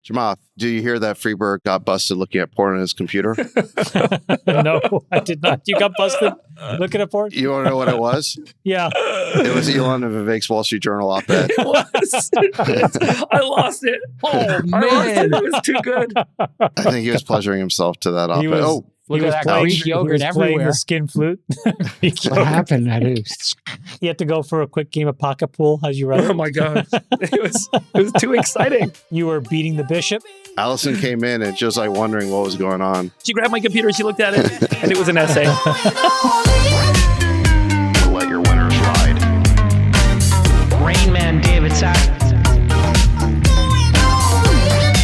Chamath, do you hear that Freeberg got busted looking at porn on his computer? No, I did not. You got busted looking at porn? You want to know what it was? Yeah. It was Elon and Vivek's Wall Street Journal op-ed. It was. I lost it. Oh, man. I lost it. It was too good. I think he was pleasuring himself to that op-ed. Look at that Greek yogurt everywhere. The skin flute. What happened? You had to go for a quick game of pocket pool. How'd you run? Oh my God. It was too exciting. You were beating the bishop. Allison came in and just like wondering what was going on. She grabbed my computer, she looked at it, and it was an essay. Let your winners ride. Rain Man David Sack.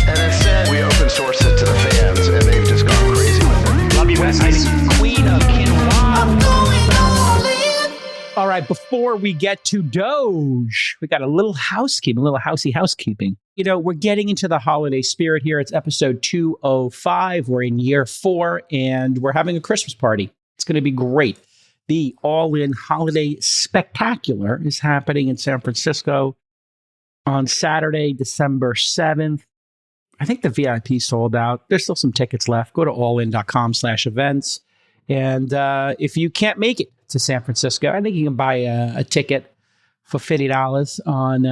And instead, we open source it to the fans, and they've just gone crazy with it. Love you, besties. Queen of Quinoa. All right, before we get to DOGE, we got a little housekeeping, a little housekeeping. You know, we're getting into the holiday spirit here. It's episode 205. We're in year 4, and we're having a Christmas party. It's going to be great. The All-In Holiday Spectacular is happening in San Francisco on Saturday, December 7th. I think the VIP sold out. There's still some tickets left. Go to allin.com/events. And if you can't make it to San Francisco, I think you can buy a ticket for $50 on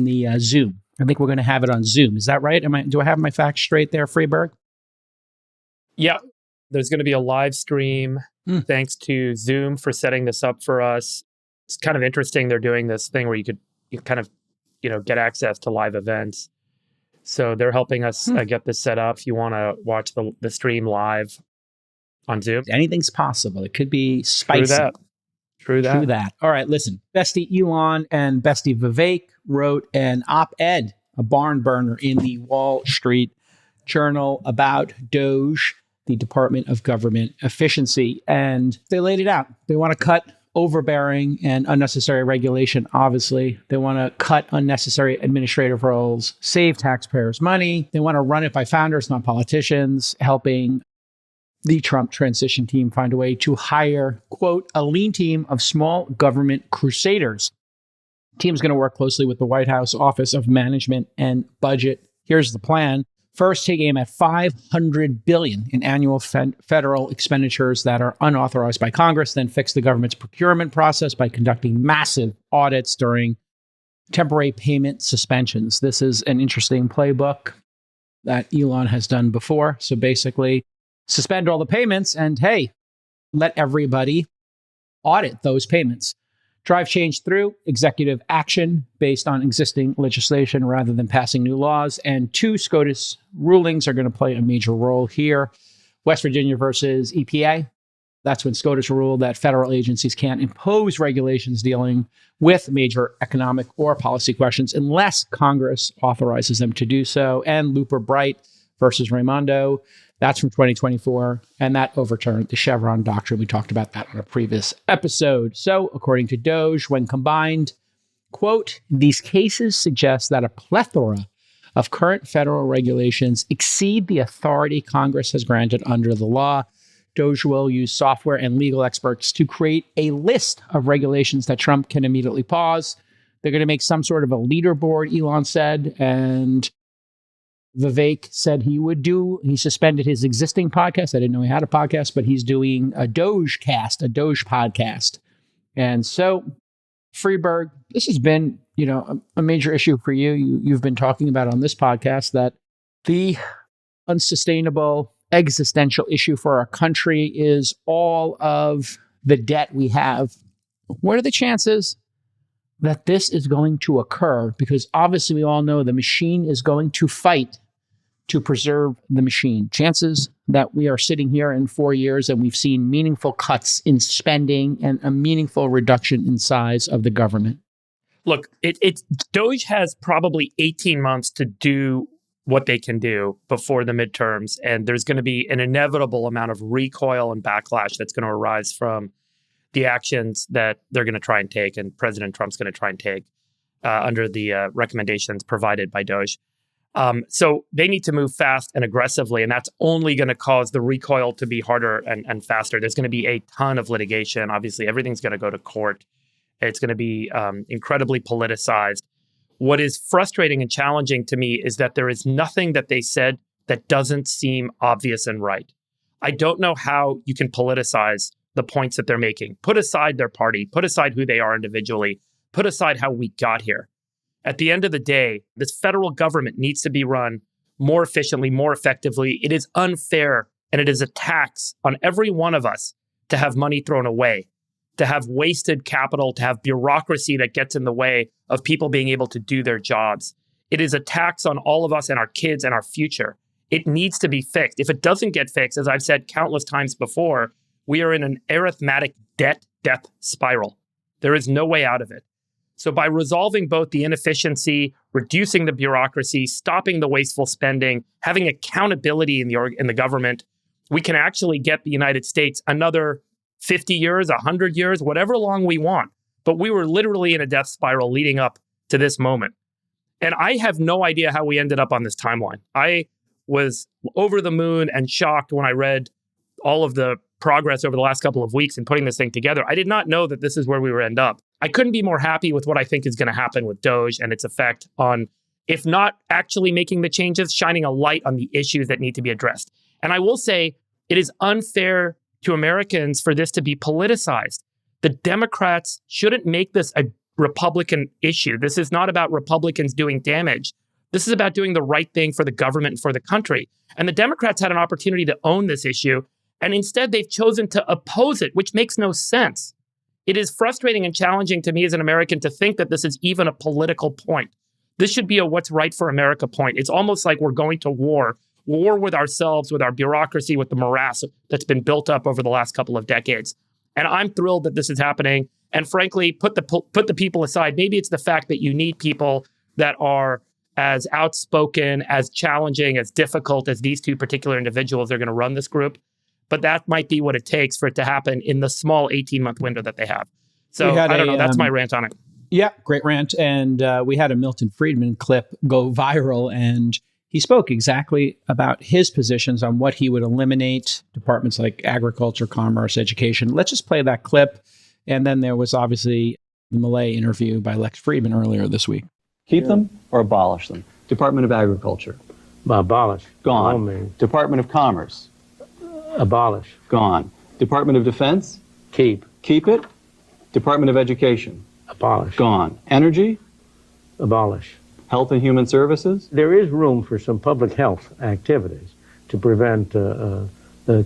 the Zoom. I think we're going to have it on Zoom. Is that right? Do I have my facts straight there, Freeberg? Yeah. There's going to be a live stream. Thanks to Zoom for setting this up for us. It's kind of interesting. They're doing this thing where you kind of, get access to live events. So they're helping us get this set up. If you want to watch the stream live on Zoom. Anything's possible. It could be spicy. True that. All right, listen. Bestie Elon and Bestie Vivek wrote an op-ed, a barn burner in the Wall Street Journal about DOGE, the Department of Government Efficiency. And they laid it out. They want to cut overbearing and unnecessary regulation, obviously. They want to cut unnecessary administrative roles, save taxpayers money. They want to run it by founders, not politicians, helping the Trump transition team find a way to hire, quote, a lean team of small government crusaders. The team's going to work closely with the White House Office of Management and Budget. Here's the plan. First, take aim at $500 billion in annual federal expenditures that are unauthorized by Congress, then fix the government's procurement process by conducting massive audits during temporary payment suspensions. This is an interesting playbook that Elon has done before. So basically, suspend all the payments and, hey, let everybody audit those payments. Drive change through executive action based on existing legislation rather than passing new laws. And 2 SCOTUS rulings are going to play a major role here. West Virginia versus EPA. That's when SCOTUS ruled that federal agencies can't impose regulations dealing with major economic or policy questions unless Congress authorizes them to do so. And Looper Bright versus Raimondo. That's from 2024, and that overturned the Chevron doctrine. We talked about that on a previous episode. So, according to DOGE, when combined, quote, these cases suggest that a plethora of current federal regulations exceed the authority Congress has granted under the law. DOGE will use software and legal experts to create a list of regulations that Trump can immediately pause. They're going to make some sort of a leaderboard, Elon said, and Vivek said he suspended his existing podcast. I didn't know he had a podcast, but he's doing a DOGE cast, a DOGE podcast. And so, Freeberg, this has been, a major issue for you. You've been talking about on this podcast that the unsustainable existential issue for our country is all of the debt we have. What are the chances that this is going to occur? Because obviously we all know the machine is going to fight to preserve the machine. Chances that we are sitting here in 4 years and we've seen meaningful cuts in spending and a meaningful reduction in size of the government. Look, DOGE has probably 18 months to do what they can do before the midterms. And there's going to be an inevitable amount of recoil and backlash that's going to arise from the actions that they're going to try and take and President Trump's going to try and take under the recommendations provided by DOGE. So they need to move fast and aggressively, and that's only going to cause the recoil to be harder and faster. There's going to be a ton of litigation. Obviously, everything's going to go to court. It's going to be incredibly politicized. What is frustrating and challenging to me is that there is nothing that they said that doesn't seem obvious and right. I don't know how you can politicize the points that they're making. Put aside their party, put aside who they are individually, put aside how we got here. At the end of the day, this federal government needs to be run more efficiently, more effectively. It is unfair, and it is a tax on every one of us to have money thrown away, to have wasted capital, to have bureaucracy that gets in the way of people being able to do their jobs. It is a tax on all of us and our kids and our future. It needs to be fixed. If it doesn't get fixed, as I've said countless times before, we are in an arithmetic death spiral. There is no way out of it. So by resolving both the inefficiency, reducing the bureaucracy, stopping the wasteful spending, having accountability in the government, we can actually get the United States another 50 years, 100 years, whatever long we want. But we were literally in a death spiral leading up to this moment. And I have no idea how we ended up on this timeline. I was over the moon and shocked when I read all of the progress over the last couple of weeks in putting this thing together. I did not know that this is where we would end up. I couldn't be more happy with what I think is going to happen with DOGE and its effect on, if not actually making the changes, shining a light on the issues that need to be addressed. And I will say it is unfair to Americans for this to be politicized. The Democrats shouldn't make this a Republican issue. This is not about Republicans doing damage. This is about doing the right thing for the government and for the country. And the Democrats had an opportunity to own this issue, and instead they've chosen to oppose it, which makes no sense. It is frustrating and challenging to me as an American to think that this is even a political point. This should be a what's right for America point. It's almost like we're going to war with ourselves, with our bureaucracy, with the morass that's been built up over the last couple of decades. And I'm thrilled that this is happening. And frankly, put the people aside. Maybe it's the fact that you need people that are as outspoken, as challenging, as difficult as these two particular individuals are going to run this group. But that might be what it takes for it to happen in the small 18-month window that they have. So I don't know. That's my rant on it. Yeah, great rant. And we had a Milton Friedman clip go viral, and he spoke exactly about his positions on what he would eliminate, departments like agriculture, commerce, education. Let's just play that clip. And then there was obviously the Milei interview by Lex Friedman earlier this week. Keep them or abolish them? Department of Agriculture. Abolish. Gone. Department of Commerce. Abolish. Gone. Department of Defense. Keep. Keep it. Department of Education. Abolish. Gone. Energy. Abolish. Health and Human Services. There is room for some public health activities to prevent the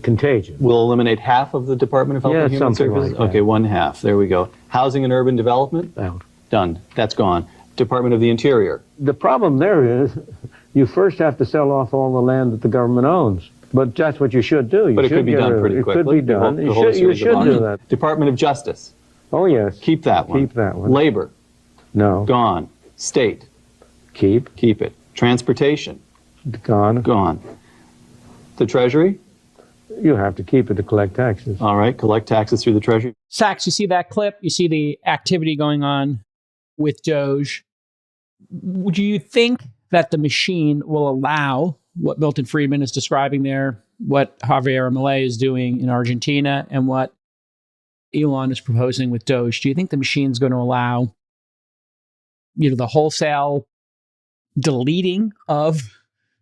contagion. We'll eliminate half of the Department of Health and Human Services? Like that. Okay, one half. There we go. Housing and Urban Development? Out. Done. That's gone. Department of the Interior. The problem there is you first have to sell off all the land that the government owns. But that's what you should do. But it could be done pretty quickly. It could be done. You should do that. Department of Justice. Oh, yes. Keep that one. Keep that one. Labor. No. Gone. State. Keep. Keep it. Transportation. Gone. Gone. The Treasury. You have to keep it to collect taxes. All right. Collect taxes through the Treasury. Sachs, you see that clip? You see the activity going on with DOGE. Do you think that the machine will allow what Milton Friedman is describing there, what Javier Milei is doing in Argentina, and what Elon is proposing with DOGE? Do you think the machine's going to allow, the wholesale deleting of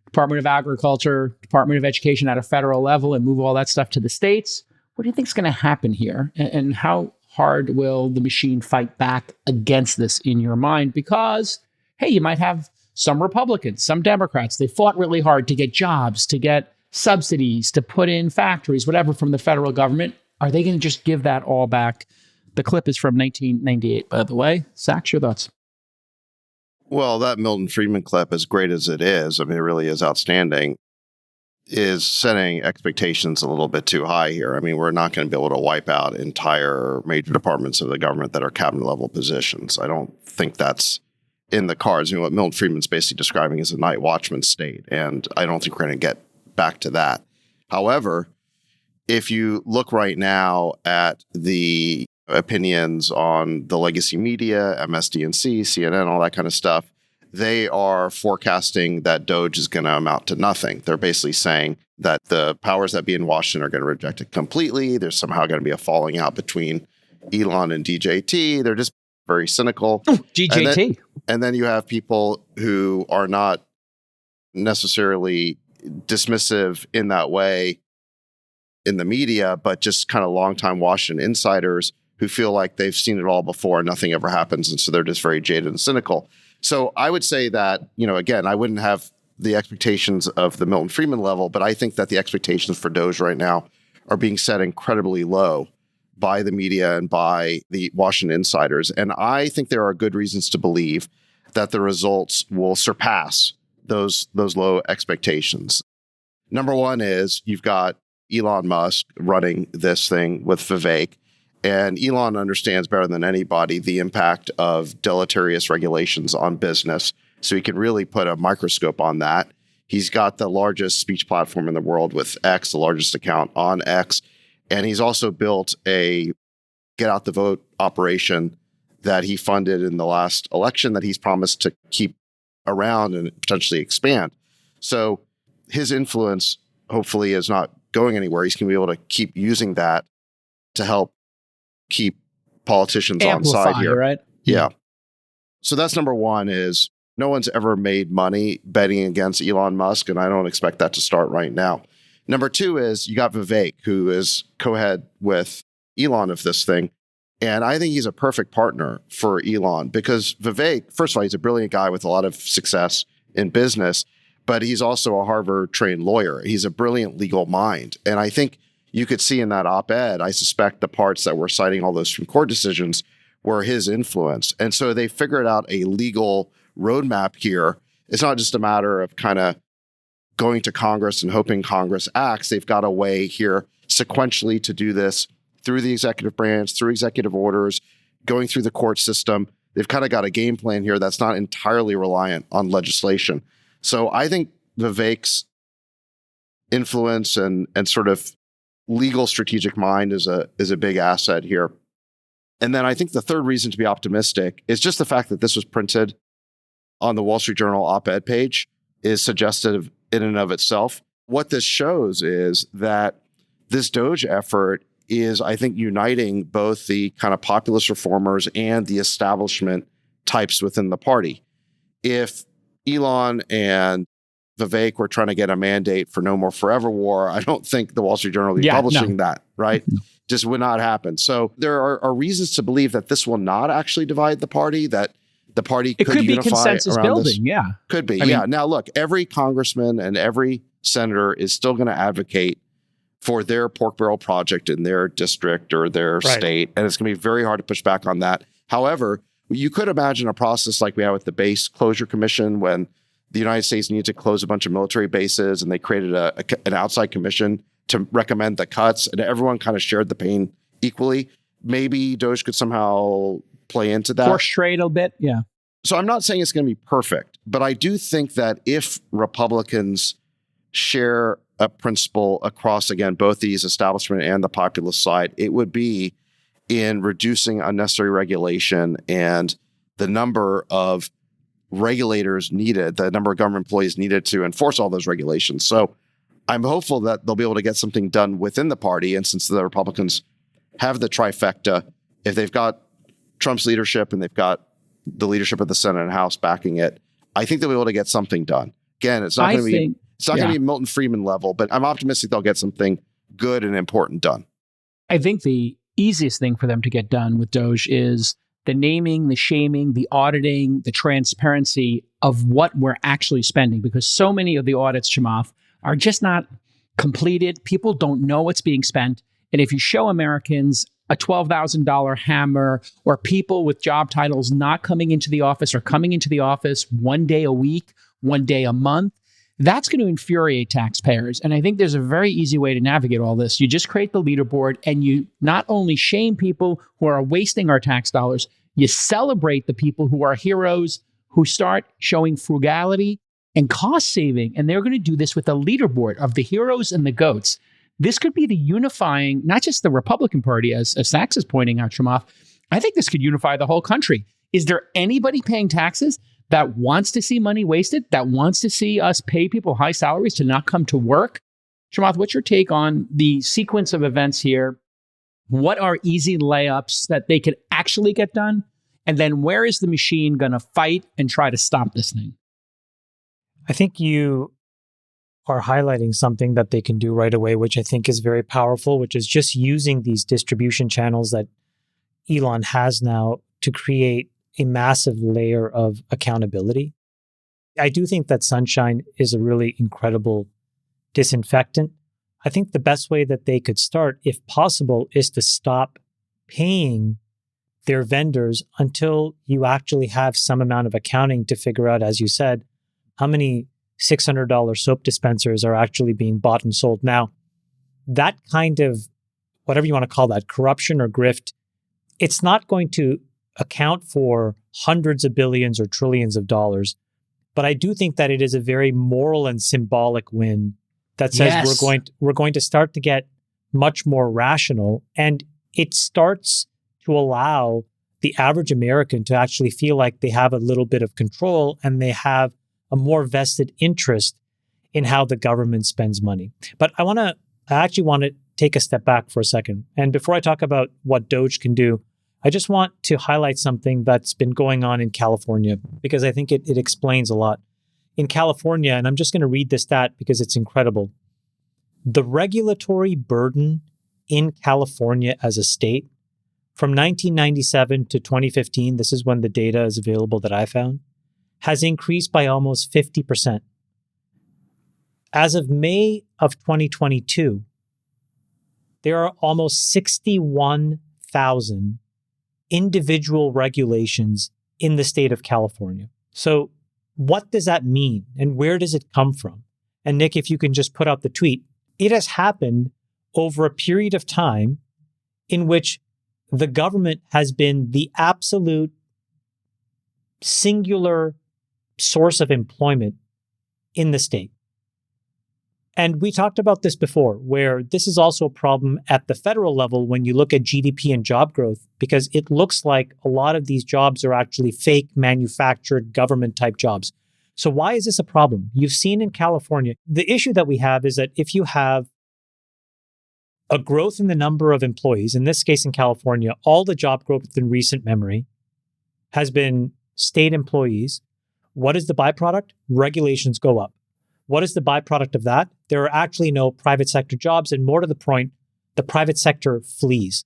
Department of Agriculture, Department of Education at a federal level and move all that stuff to the states? What do you think is going to happen here? And how hard will the machine fight back against this in your mind? Because, hey, you might have some Republicans, some Democrats. They fought really hard to get jobs, to get subsidies, to put in factories, whatever from the federal government. Are they going to just give that all back? The clip is from 1998, by the way. Sachs, your thoughts? Well, that Milton Friedman clip, as great as it is, I mean, it really is outstanding, is setting expectations a little bit too high here. I mean, we're not going to be able to wipe out entire major departments of the government that are cabinet level positions. I don't think that's in the cards. What Milton Friedman's basically describing is a night watchman state, and I don't think we're going to get back to that. However, if you look right now at the opinions on the legacy media, MSDNC, CNN, all that kind of stuff, they are forecasting that DOGE is going to amount to nothing. They're basically saying that the powers that be in Washington are going to reject it completely. There's somehow going to be a falling out between Elon and DJT. They're just very cynical. GJT. And then you have people who are not necessarily dismissive in that way in the media, but just kind of longtime Washington insiders who feel like they've seen it all before and nothing ever happens. And so they're just very jaded and cynical. So I would say that, again, I wouldn't have the expectations of the Milton Friedman level, but I think that the expectations for DOGE right now are being set incredibly low by the media and by the Washington insiders. And I think there are good reasons to believe that the results will surpass those low expectations. Number one is you've got Elon Musk running this thing with Vivek, and Elon understands better than anybody the impact of deleterious regulations on business. So he can really put a microscope on that. He's got the largest speech platform in the world with X, the largest account on X. And he's also built a get out the vote operation that he funded in the last election that he's promised to keep around and potentially expand. So his influence hopefully is not going anywhere. He's going to be able to keep using that to help keep politicians Amplify, on side here. Right? Yeah. So that's number one is no one's ever made money betting against Elon Musk, and I don't expect that to start right now. Number two is you got Vivek, who is co-head with Elon of this thing. And I think he's a perfect partner for Elon because Vivek, first of all, he's a brilliant guy with a lot of success in business, but he's also a Harvard-trained lawyer. He's a brilliant legal mind. And I think you could see in that op-ed, I suspect the parts that were citing all those Supreme Court decisions were his influence. And so they figured out a legal roadmap here. It's not just a matter of kind of going to Congress and hoping Congress acts. They've got a way here sequentially to do this through the executive branch, through executive orders, going through the court system. They've kind of got a game plan here that's not entirely reliant on legislation. So I think Vivek's influence and sort of legal strategic mind is a big asset here. And then I think the third reason to be optimistic is just the fact that this was printed on the Wall Street Journal op-ed page is suggestive in and of itself. What this shows is that this DOGE effort is, I think, uniting both the kind of populist reformers and the establishment types within the party. If Elon and Vivek were trying to get a mandate for No More Forever War, I don't think the Wall Street Journal would be publishing that, right? Just would not happen. So there are reasons to believe that this will not actually divide the party, that the party could unify be consensus around building, this. yeah. Could be, I yeah. mean, Now, look, every congressman and every senator is still going to advocate for their pork barrel project in their district or their state, and it's going to be very hard to push back on that. However, you could imagine a process like we had with the Base Closure Commission when the United States needed to close a bunch of military bases, and they created an outside commission to recommend the cuts, and everyone kind of shared the pain equally. Maybe DOGE could somehow play into that. Force trade a bit, yeah. So I'm not saying it's going to be perfect, but I do think that if Republicans share a principle across, again, both these establishment and the populist side, it would be in reducing unnecessary regulation and the number of regulators needed, the number of government employees needed to enforce all those regulations. So I'm hopeful that they'll be able to get something done within the party. And since the Republicans have the trifecta, if they've got Trump's leadership and they've got the leadership of the Senate and House backing it, I think they'll be able to get something done. Again, it's not going to be Milton Friedman level, but I'm optimistic they'll get something good and important done. I think the easiest thing for them to get done with DOGE is the naming, the shaming, the auditing, the transparency of what we're actually spending, because so many of the audits, Chamath, are just not completed. People don't know what's being spent. And if you show Americans a $12,000 hammer or people with job titles not coming into the office or coming into the office one day a week, one day a month, that's going to infuriate taxpayers. And I think there's a very easy way to navigate all this. You just create the leaderboard and you not only shame people who are wasting our tax dollars, you celebrate the people who are heroes, who start showing frugality and cost saving. And they're going to do this with a leaderboard of the heroes and the goats. This could be the unifying, not just the Republican Party, as Sachs is pointing out, Chamath. I think this could unify the whole country. Is there anybody paying taxes that wants to see money wasted, that wants to see us pay people high salaries to not come to work? Chamath, what's your take on the sequence of events here? What are easy layups that they could actually get done? And then where is the machine going to fight and try to stop this thing? I think you are highlighting something that they can do right away, which I think is very powerful, which is just using these distribution channels that Elon has now to create a massive layer of accountability. I do think that Sunshine is a really incredible disinfectant. I think the best way that they could start, if possible, is to stop paying their vendors until you actually have some amount of accounting to figure out, as you said, how many $600 soap dispensers are actually being bought and sold. Now, that kind of, whatever you want to call that, corruption or grift, it's not going to account for hundreds of billions or trillions of dollars. But I do think that it is a very moral and symbolic win that says Yes. we're going to start to get much more rational, and it starts to allow the average American to actually feel like they have a little bit of control and they have a more vested interest in how the government spends money. But I actually want to take a step back for a second. And before I talk about what DOGE can do, I just want to highlight something that's been going on in California, because I think it explains a lot. In California, and I'm just going to read this stat because it's incredible. The regulatory burden in California as a state from 1997 to 2015, this is when the data is available that I found, has increased by almost 50%. As of May of 2022, there are almost 61,000 individual regulations in the state of California. So what does that mean and where does it come from? And Nick, if you can just put out the tweet, it has happened over a period of time in which the government has been the absolute singular source of employment in the state. And we talked about this before, where this is also a problem at the federal level when you look at GDP and job growth, because it looks like a lot of these jobs are actually fake manufactured government type jobs. So why is this a problem? You've seen in California, the issue that we have is that if you have a growth in the number of employees, in this case in California, all the job growth in recent memory has been state employees. What is the byproduct? Regulations go up. What is the byproduct of that? There are actually no private sector jobs, and more to the point, the private sector flees.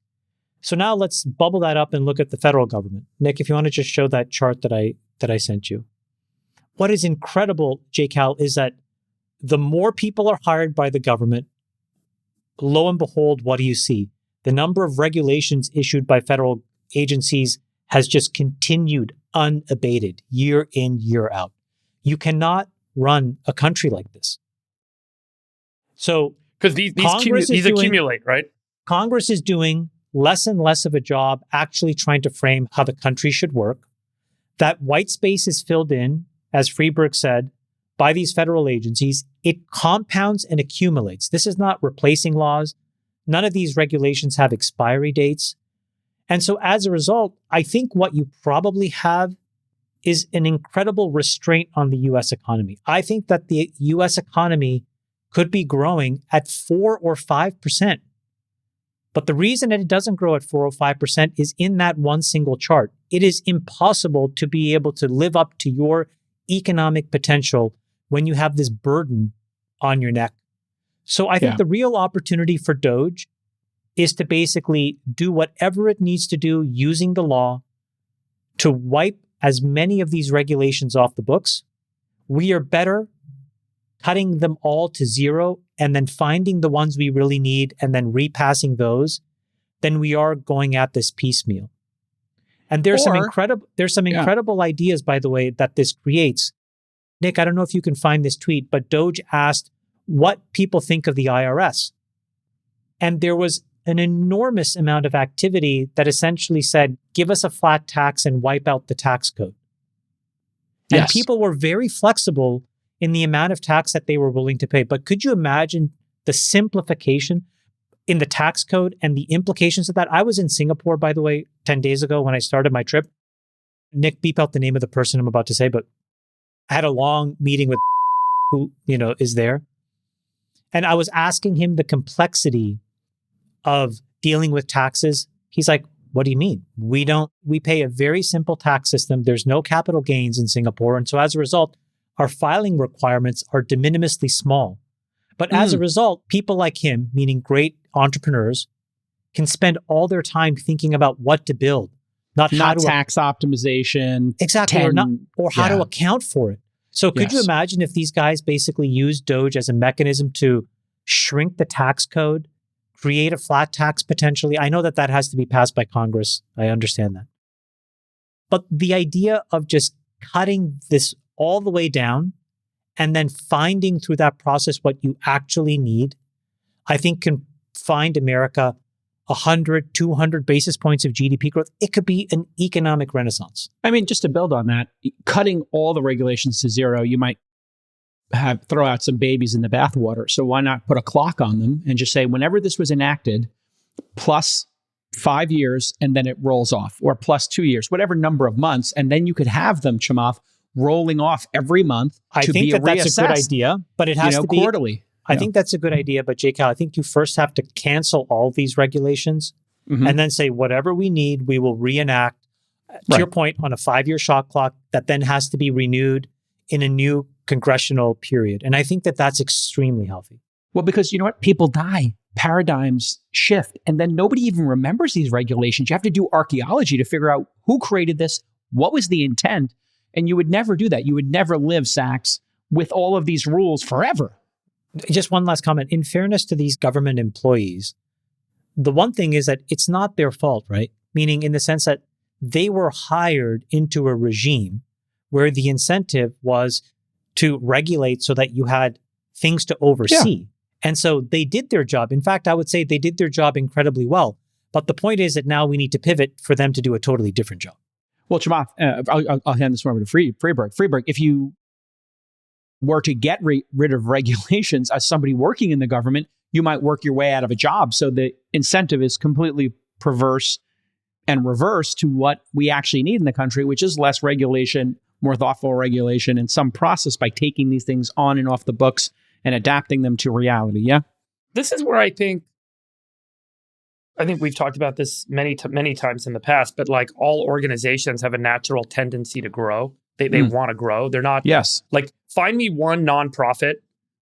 So now let's bubble that up and look at the federal government. Nick, if you want to just show that chart that I sent you. What is incredible, JCal, is that the more people are hired by the government, lo and behold, what do you see? The number of regulations issued by federal agencies has just continued unabated year in, year out. You cannot run a country like this. So, because these accumulate, right? Congress is doing less and less of a job actually trying to frame how the country should work. That white space is filled in, as Freeberg said, by these federal agencies. It compounds and accumulates. This is not replacing laws. None of these regulations have expiry dates. And so as a result, I think what you probably have is an incredible restraint on the US economy. I think that the US economy could be growing at 4 or 5%. But the reason that it doesn't grow at 4 or 5% is in that one single chart. It is impossible to be able to live up to your economic potential when you have this burden on your neck. So I think the real opportunity for DOGE is to basically do whatever it needs to do using the law to wipe as many of these regulations off the books. We are better cutting them all to zero and then finding the ones we really need and then repassing those than we are going at this piecemeal. And there's some incredible ideas, by the way, that this creates. Nick, I don't know if you can find this tweet, but DOGE asked what people think of the IRS. And there was an enormous amount of activity that essentially said, give us a flat tax and wipe out the tax code. And people were very flexible in the amount of tax that they were willing to pay. But could you imagine the simplification in the tax code and the implications of that? I was in Singapore, by the way, 10 days ago when I started my trip. Nick, beep out the name of the person I'm about to say, but I had a long meeting with who, is there. And I was asking him the complexity of dealing with taxes. He's like, What do you mean? We pay a very simple tax system. There's no capital gains in Singapore. And so as a result, our filing requirements are de minimisly small. But as a result, people like him, meaning great entrepreneurs, can spend all their time thinking about what to build, not how to tax optimization. exactly, or how to account for it. So could you imagine if these guys basically use DOGE as a mechanism to shrink the tax code, create a flat tax potentially? I know that that has to be passed by Congress. I understand that. But the idea of just cutting this all the way down and then finding through that process what you actually need, I think can find America 100, 200 basis points of GDP growth. It could be an economic renaissance. I mean, just to build on that, cutting all the regulations to zero, you might throw out some babies in the bathwater. So why not put a clock on them and just say, whenever this was enacted, plus 5 years, and then it rolls off, or plus 2 years, whatever number of months, and then you could have them, Chamath, rolling off every month. I think that that's a good idea, but it has to be quarterly. I think that's a good idea, but J. Cal, I think you first have to cancel all these regulations and then say whatever we need, we will reenact. To your point, on a 5-year shot clock that then has to be renewed in a new congressional period. And I think that that's extremely healthy. Well, because you know what? People die. Paradigms shift. And then nobody even remembers these regulations. You have to do archaeology to figure out who created this, what was the intent. And you would never do that. You would never live, Sachs, with all of these rules forever. Just one last comment. In fairness to these government employees, the one thing is that it's not their fault, right? Meaning in the sense that they were hired into a regime where the incentive was to regulate so that you had things to oversee. Yeah. And so they did their job. In fact, I would say they did their job incredibly well. But the point is that now we need to pivot for them to do a totally different job. Well, Chamath, I'll hand this one over to Freeberg. Freeberg, if you were to get rid of regulations as somebody working in the government, you might work your way out of a job. So the incentive is completely perverse and reverse to what we actually need in the country, which is less regulation, more thoughtful regulation, and some process by taking these things on and off the books and adapting them to reality. Yeah. This is where I think we've talked about this many times in the past, but like all organizations have a natural tendency to grow. They want to grow. They're not like, find me one nonprofit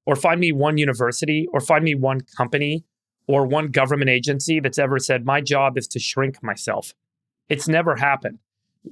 or find me one university or find me one company or one government agency that's ever said, my job is to shrink myself. It's never happened.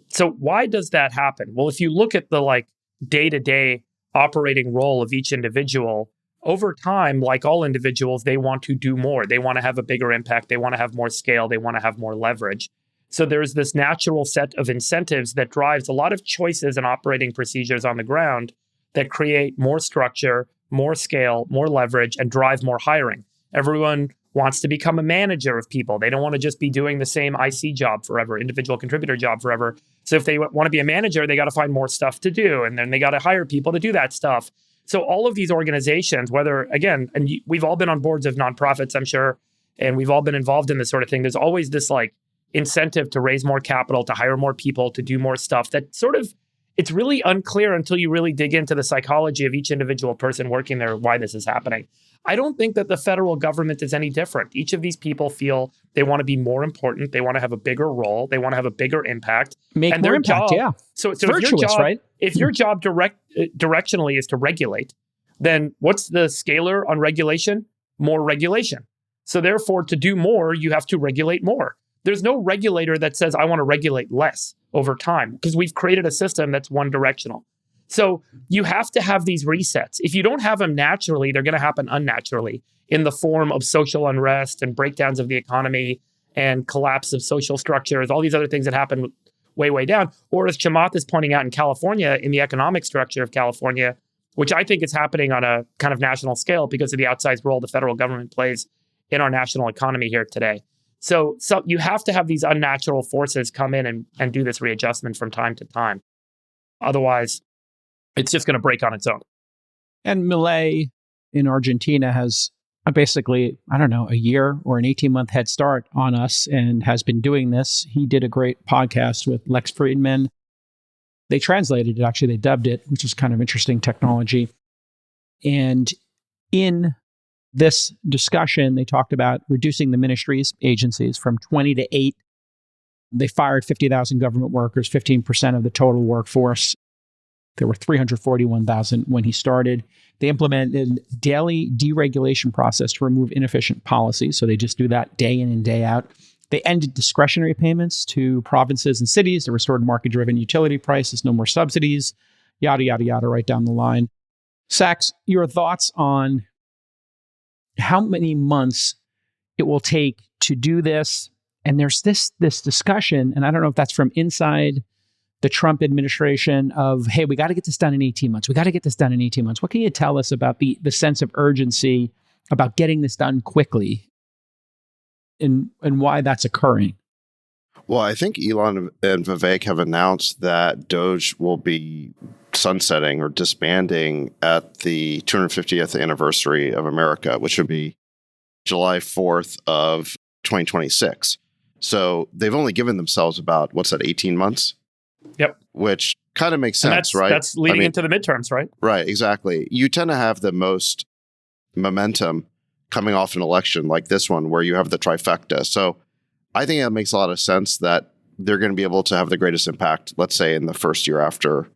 So why does that happen? Well, if you look at the like day-to-day operating role of each individual, over time, like all individuals, they want to do more. They want to have a bigger impact. They want to have more scale. They want to have more leverage. So there's this natural set of incentives that drives a lot of choices and operating procedures on the ground that create more structure, more scale, more leverage, and drive more hiring. Everyone wants to become a manager of people. They don't want to just be doing the same IC job forever, individual contributor job forever. So if they want to be a manager, they got to find more stuff to do. And then they got to hire people to do that stuff. So all of these organizations, whether, again, and we've all been on boards of nonprofits, I'm sure, and we've all been involved in this sort of thing. There's always this like incentive to raise more capital, to hire more people, to do more stuff that sort of, it's really unclear until you really dig into the psychology of each individual person working there, why this is happening. I don't think that the federal government is any different. Each of these people feel they want to be more important. They want to have a bigger role. They want to have a bigger impact. Make more impact, yeah. So virtuous, if your job, right? If your job directionally is to regulate, then what's the scalar on regulation? More regulation. So therefore, to do more, you have to regulate more. There's no regulator that says, I want to regulate less over time, because we've created a system that's one directional. So you have to have these resets. If you don't have them naturally, they're going to happen unnaturally in the form of social unrest and breakdowns of the economy and collapse of social structures, all these other things that happen way, way down. Or as Chamath is pointing out in California, in the economic structure of California, which I think is happening on a kind of national scale because of the outsized role the federal government plays in our national economy here today. So you have to have these unnatural forces come in and do this readjustment from time to time. Otherwise, it's just going to break on its own. And Milei in Argentina has basically, I don't know, a year or an 18-month head start on us and has been doing this. He did a great podcast with Lex Friedman. They translated it, actually, they dubbed it, which is kind of interesting technology. And in this discussion, they talked about reducing the ministries, agencies from 20 to 8. They fired 50,000 government workers, 15% of the total workforce. There were 341,000 when he started. They implemented daily deregulation process to remove inefficient policies. So they just do that day in and day out. They ended discretionary payments to provinces and cities. They restored market-driven utility prices, no more subsidies, yada, yada, yada, right down the line. Sachs, your thoughts on how many months it will take to do this? And there's this discussion, and I don't know if that's from inside the Trump administration of, hey, we got to get this done in 18 months. We got to get this done in 18 months. What can you tell us about the sense of urgency about getting this done quickly and why that's occurring? Well, I think Elon and Vivek have announced that DOGE will be sunsetting or disbanding at the 250th anniversary of America, which would be July 4th of 2026. So they've only given themselves about, 18 months? Yep. Which kind of makes sense, right? That's leading into the midterms, right? Right, exactly. You tend to have the most momentum coming off an election like this one, where you have the trifecta. So I think it makes a lot of sense that they're going to be able to have the greatest impact, let's say, in the first year after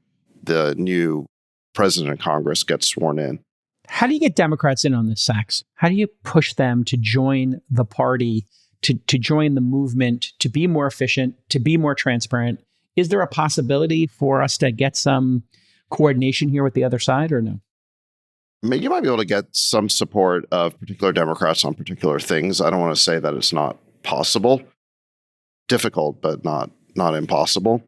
the new president of Congress gets sworn in. How do you get Democrats in on this, Sachs? How do you push them to join the party, to join the movement, to be more efficient, to be more transparent? Is there a possibility for us to get some coordination here with the other side or no? You might be able to get some support of particular Democrats on particular things. I don't want to say that it's not possible. Difficult, but not impossible.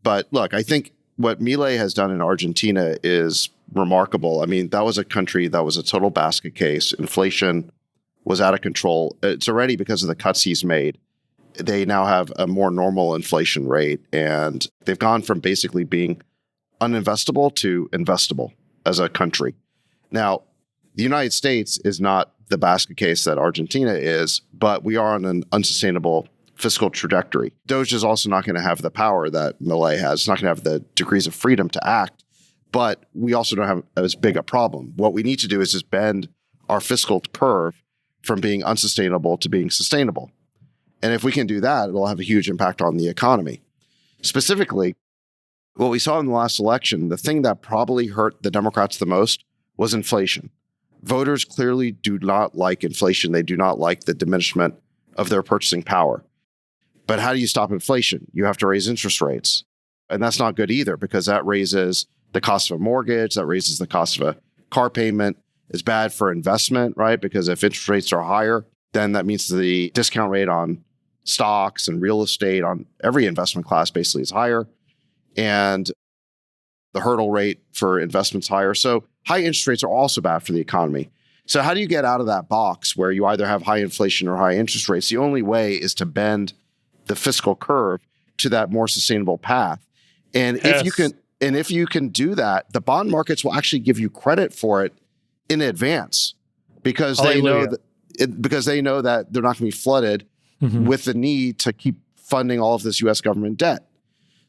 But look, I think what Milei has done in Argentina is remarkable. I mean, that was a country that was a total basket case. Inflation was out of control. It's already because of the cuts he's made. They now have a more normal inflation rate, and they've gone from basically being uninvestable to investable as a country. Now, the United States is not the basket case that Argentina is, but we are on an unsustainable fiscal trajectory. DOGE is also not going to have the power that Milei has. It's not going to have the degrees of freedom to act, but we also don't have as big a problem. What we need to do is just bend our fiscal curve from being unsustainable to being sustainable. And if we can do that, it'll have a huge impact on the economy. Specifically, what we saw in the last election, the thing that probably hurt the Democrats the most was inflation. Voters clearly do not like inflation. They do not like the diminishment of their purchasing power. But how do you stop inflation? You have to raise interest rates. And that's not good either, because that raises the cost of a mortgage, that raises the cost of a car payment. It's bad for investment, right? Because if interest rates are higher, then that means the discount rate on stocks and real estate on every investment class basically is higher. And the hurdle rate for investments higher. So high interest rates are also bad for the economy. So how do you get out of that box where you either have high inflation or high interest rates? The only way is to bend the fiscal curve to that more sustainable path. And if you can do that, the bond markets will actually give you credit for it in advance, because they know that they're not going to be flooded with the need to keep funding all of this U.S. government debt.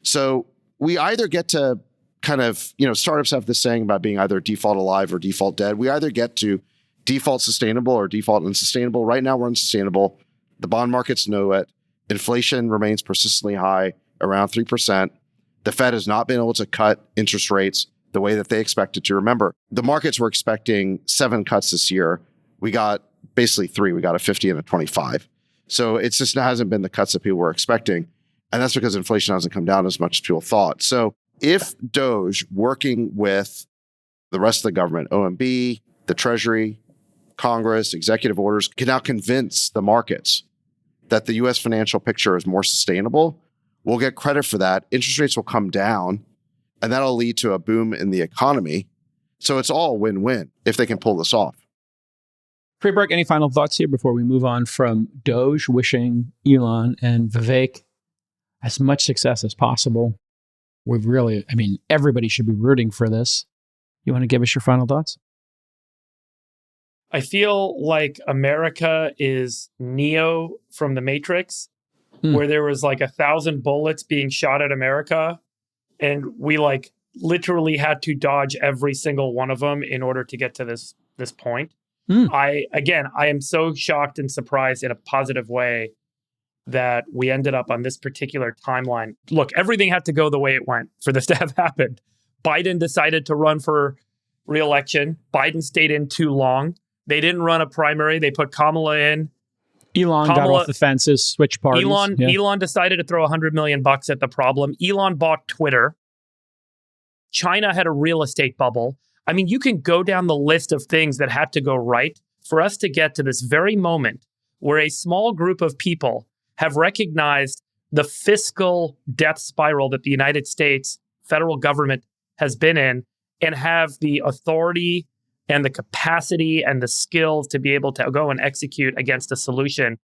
So we either get to kind of, startups have this saying about being either default alive or default dead. We either get to default sustainable or default unsustainable. Right now, we're unsustainable. The bond markets know it. Inflation remains persistently high, around 3%. The Fed has not been able to cut interest rates the way that they expected to. Remember, the markets were expecting 7 cuts this year. We got basically 3. We got a 50 and a 25. So it's just hasn't been the cuts that people were expecting. And that's because inflation hasn't come down as much as people thought. So if DOGE, working with the rest of the government, OMB, the Treasury, Congress, executive orders, can now convince the markets that the U.S. financial picture is more sustainable, we'll get credit for that. Interest rates will come down, and that'll lead to a boom in the economy. So it's all win-win if they can pull this off. Friedberg, any final thoughts here before we move on from DOGE? Wishing Elon and Vivek as much success as possible. Everybody should be rooting for this. You want to give us your final thoughts? I feel like America is Neo from the Matrix, where there was 1,000 bullets being shot at America, and we literally had to dodge every single one of them in order to get to this point. I am so shocked and surprised in a positive way that we ended up on this particular timeline. Look, everything had to go the way it went for this to have happened. Biden decided to run for re-election. Biden stayed in too long. They didn't run a primary. They put Kamala in. Elon got off the fences, switched parties. Elon decided to throw $100 million at the problem. Elon bought Twitter. China had a real estate bubble. I mean, you can go down the list of things that had to go right for us to get to this very moment where a small group of people have recognized the fiscal death spiral that the United States federal government has been in and have the authority and the capacity and the skills to be able to go and execute against a solution.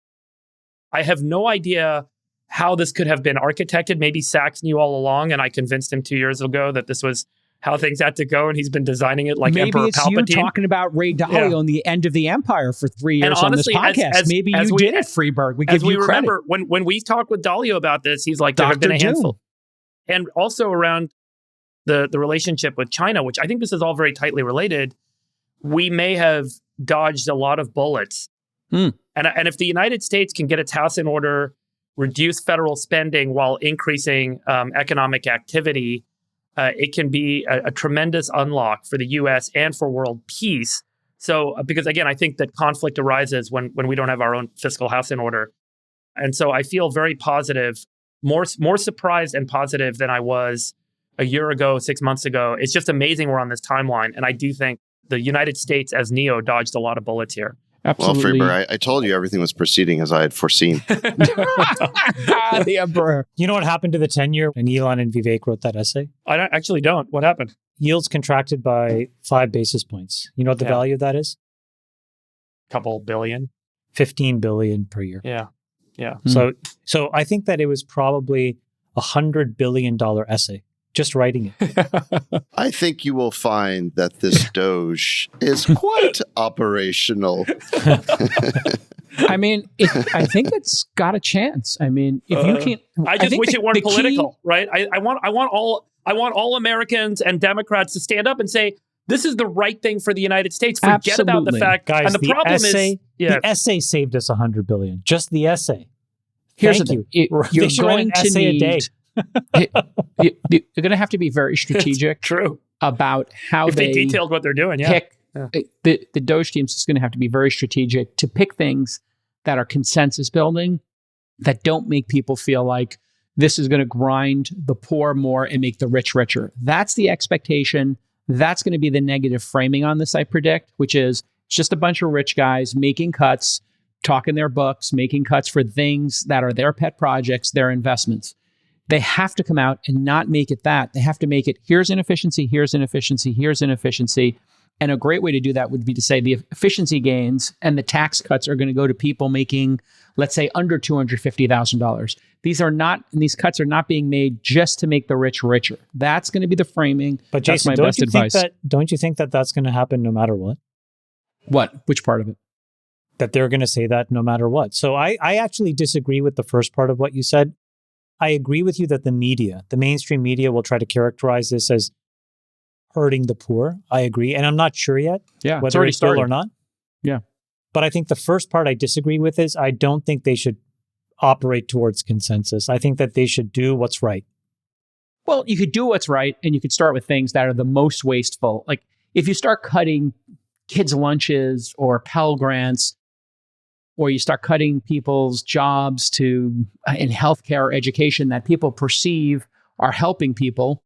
I have no idea how this could have been architected. Maybe Sachs knew all along, and I convinced him 2 years ago that this was how things had to go, and he's been designing it like Emperor Palpatine. Maybe it's you talking about Ray Dalio and the end of the empire for 3 years honestly, on this podcast. Maybe you did it, Freeberg. We give you credit. Remember, when we talked with Dalio about this, he's like, there have been a handful. And also around the relationship with China, which I think this is all very tightly related, we may have dodged a lot of bullets. And if the United States can get its house in order, reduce federal spending while increasing economic activity, it can be a tremendous unlock for the U.S. and for world peace. So, because again, I think that conflict arises when we don't have our own fiscal house in order. And so I feel very positive, more surprised and positive than I was a year ago, 6 months ago. It's just amazing we're on this timeline. And I do think the United States as Neo dodged a lot of bullets here. Absolutely. Well, Freeberg, I told you everything was proceeding as I had foreseen. The emperor. You know what happened to the 10-year when Elon and Vivek wrote that essay? I actually don't. What happened? Yields contracted by 5 basis points. You know what the value of that is? Couple billion. 15 billion per year. Yeah. So I think that it was probably $100 billion essay. Just writing it. I think you will find that this Doge is quite operational. I mean, I think it's got a chance. I mean, if you can't, I just wish it weren't political, right? I want all Americans and Democrats to stand up and say, this is the right thing for the United States. Forget about the fact. Guys, and the problem essay, is, the essay saved us $100 billion. Just the essay. Here's Thank the you. thing. You're going to need a day. You're going to have to be very strategic. True. About how if they detailed what they're doing. Pick the Doge teams is going to have to be very strategic to pick things that are consensus building, that don't make people feel like this is going to grind the poor more and make the rich richer. That's the expectation. That's going to be the negative framing on this, I predict, which is it's just a bunch of rich guys making cuts, talking their books, making cuts for things that are their pet projects, their investments. They have to come out and not make it that. They have to make it, here's inefficiency, here's inefficiency, here's inefficiency. And a great way to do that would be to say the efficiency gains and the tax cuts are going to go to people making, let's say, under $250,000. These cuts are not being made just to make the rich richer. That's going to be the framing. But Jason, that's my best advice. Don't you think that that's going to happen no matter what? What? Which part of it? That they're going to say that no matter what. So I actually disagree with the first part of what you said. I agree with you that the mainstream media will try to characterize this as hurting the poor. I agree. And I'm not sure yet whether it's still or not. Yeah. But I think the first part I disagree with is I don't think they should operate towards consensus. I think that they should do what's right. Well, you could do what's right, and you could start with things that are the most wasteful. Like if you start cutting kids' lunches or Pell Grants, or you start cutting people's jobs in healthcare or education that people perceive are helping people,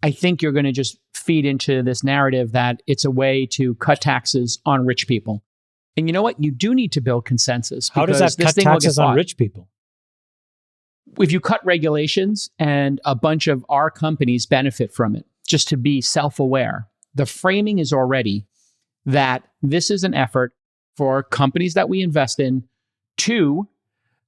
I think you're going to just feed into this narrative that it's a way to cut taxes on rich people. And you know what? You do need to build consensus. How does that cut taxes on rich people? If you cut regulations and a bunch of our companies benefit from it, just to be self-aware, the framing is already that this is an effort for companies that we invest in to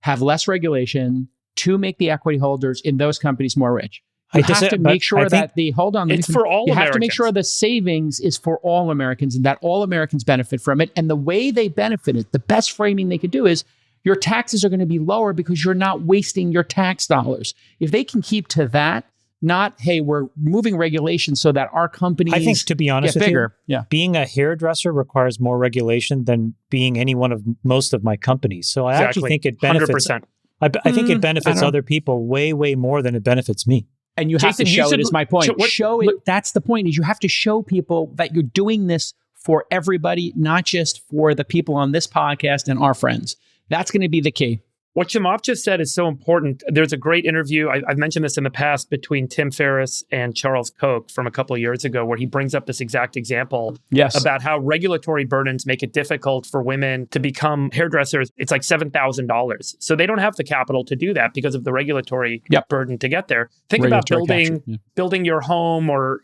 have less regulation, to make the equity holders in those companies more rich. You have to make sure that it's for all Americans. You have to make sure the savings is for all Americans and that all Americans benefit from it. And the way they benefit it, the best framing they could do is your taxes are going to be lower because you're not wasting your tax dollars. If they can keep to that, not, hey, we're moving regulations so that our companies I think, to be honest with bigger. Being a hairdresser requires more regulation than being any one of most of my companies. So I actually think it benefits. 100%. I think it benefits I don't- other people way, way more than it benefits me. And you have Jason, to you show should it, is my point. look- Show it. look- That's the point, is you have to show people that you're doing this for everybody, not just for the people on this podcast and our friends. That's going to be the key. What Chamath just said is so important. There's a great interview, I've mentioned this in the past, between Tim Ferriss and Charles Koch from a couple of years ago, where he brings up this exact example Yes. about how regulatory burdens make it difficult for women to become hairdressers. It's like $7,000. So they don't have the capital to do that because of the regulatory burden to get there. Think about Regulatory building capture, yeah. building your home, or,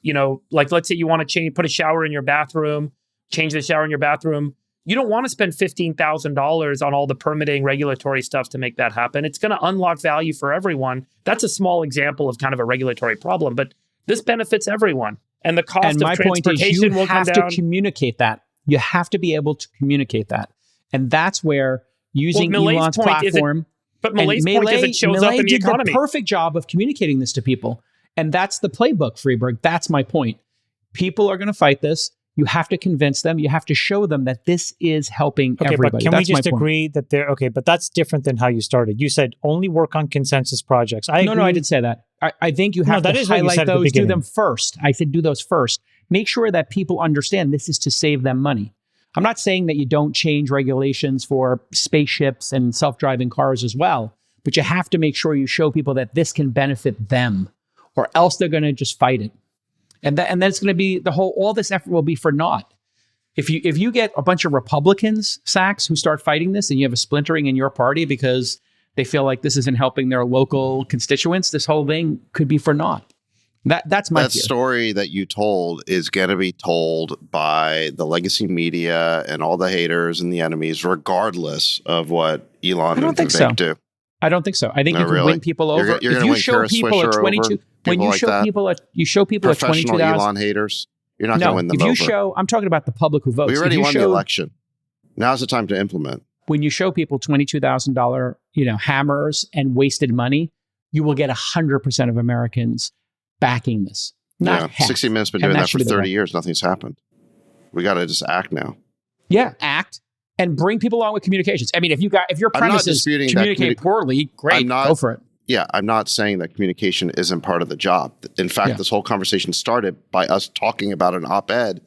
like let's say you want to put a shower in your bathroom, change the shower in your bathroom. You don't want to spend $15,000 on all the permitting regulatory stuff to make that happen. It's going to unlock value for everyone. That's a small example of kind of a regulatory problem, but this benefits everyone. And the cost And of my point is, transportation you will come have to down. communicate that. You have to be able to communicate that. And that's where using Milei's Elon's point is platform. But Milei's point is it shows up in the did economy. the perfect job of communicating this to people. And that's the playbook, Freeberg. That's my point. People are going to fight this. You have to convince them. You have to show them that this is helping Okay, everybody. but can That's we just my point. agree that but that's different than how you started. You said only work on consensus projects. No, I didn't say that. I think you have that to is what you highlight said at the those, do them beginning. first. I said do those first. Make sure that people understand this is to save them money. I'm not saying that you don't change regulations for spaceships and self-driving cars as well, but you have to make sure you show people that this can benefit them, or else they're going to just fight it. And then it's going to be all this effort will be for naught. If you get a bunch of Republicans, Sachs, who start fighting this, and you have a splintering in your party because they feel like this isn't helping their local constituents, this whole thing could be for naught. That's my That fear. story that you told is going to be told by the legacy media and all the haters and the enemies, regardless of what Elon and Vivek do. I don't think so. I think No, you can really? win people over. You're if gonna you win show Kara people at Swisher 22, over when people you like show that? people at Professional 22,000. Elon haters, you're not going to No, win them if you over. show, I'm talking about the public who votes. We If already you won the show- election. Now's the time to implement. When you show people $22,000, hammers and wasted money, you will get 100% of Americans backing this. Not half. 60 Minutes been And doing that should for be the 30 goal. years. Nothing's happened. We got to just act now. Yeah, act and bring people along with communications. I mean, if your I'm not premise is disputing that communicate poorly, great, go for it. Yeah, I'm not saying that communication isn't part of the job. In fact, this whole conversation started by us talking about an op-ed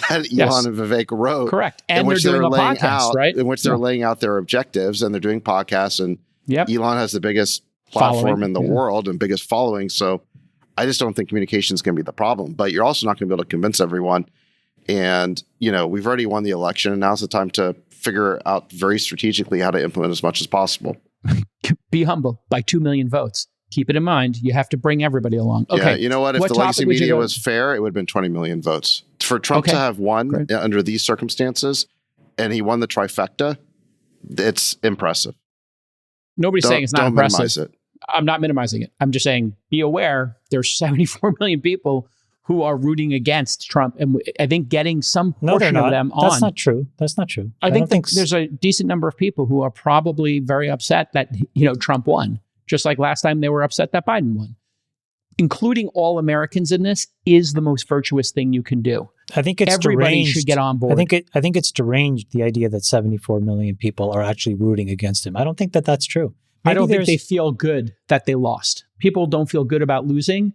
that Elon and Vivek wrote. Correct. And in which they're doing a laying podcast, out, right? In which they're laying out their objectives, and they're doing podcasts. And Elon has the biggest platform Following, in the world and biggest following. So I just don't think communication is going to be the problem. But you're also not going to be able to convince everyone. And, we've already won the election, and now's the time to figure out very strategically how to implement as much as possible. Be humble by 2 million votes. Keep it in mind. You have to bring everybody along. Okay. Yeah, you know what? If the legacy topic would you media go- was fair, it would have been 20 million votes. For Trump to Okay. have won Great. under these circumstances, and he won the trifecta, it's impressive. Nobody's saying it's not don't impressive. minimize it. I'm not minimizing it. I'm just saying be aware there's 74 million people who are rooting against Trump. And I think getting some No, they're portion of not. them on. That's not true. That's not true. I think don't think there's a decent number of people who are probably very upset that, Trump won, just like last time they were upset that Biden won. Including all Americans in this is the most virtuous thing you can do. I think it's Everybody deranged. should get on board. I think it's deranged, the idea that 74 million people are actually rooting against him. I don't think that that's true. I Maybe don't think there's- they feel good that they lost. People don't feel good about losing.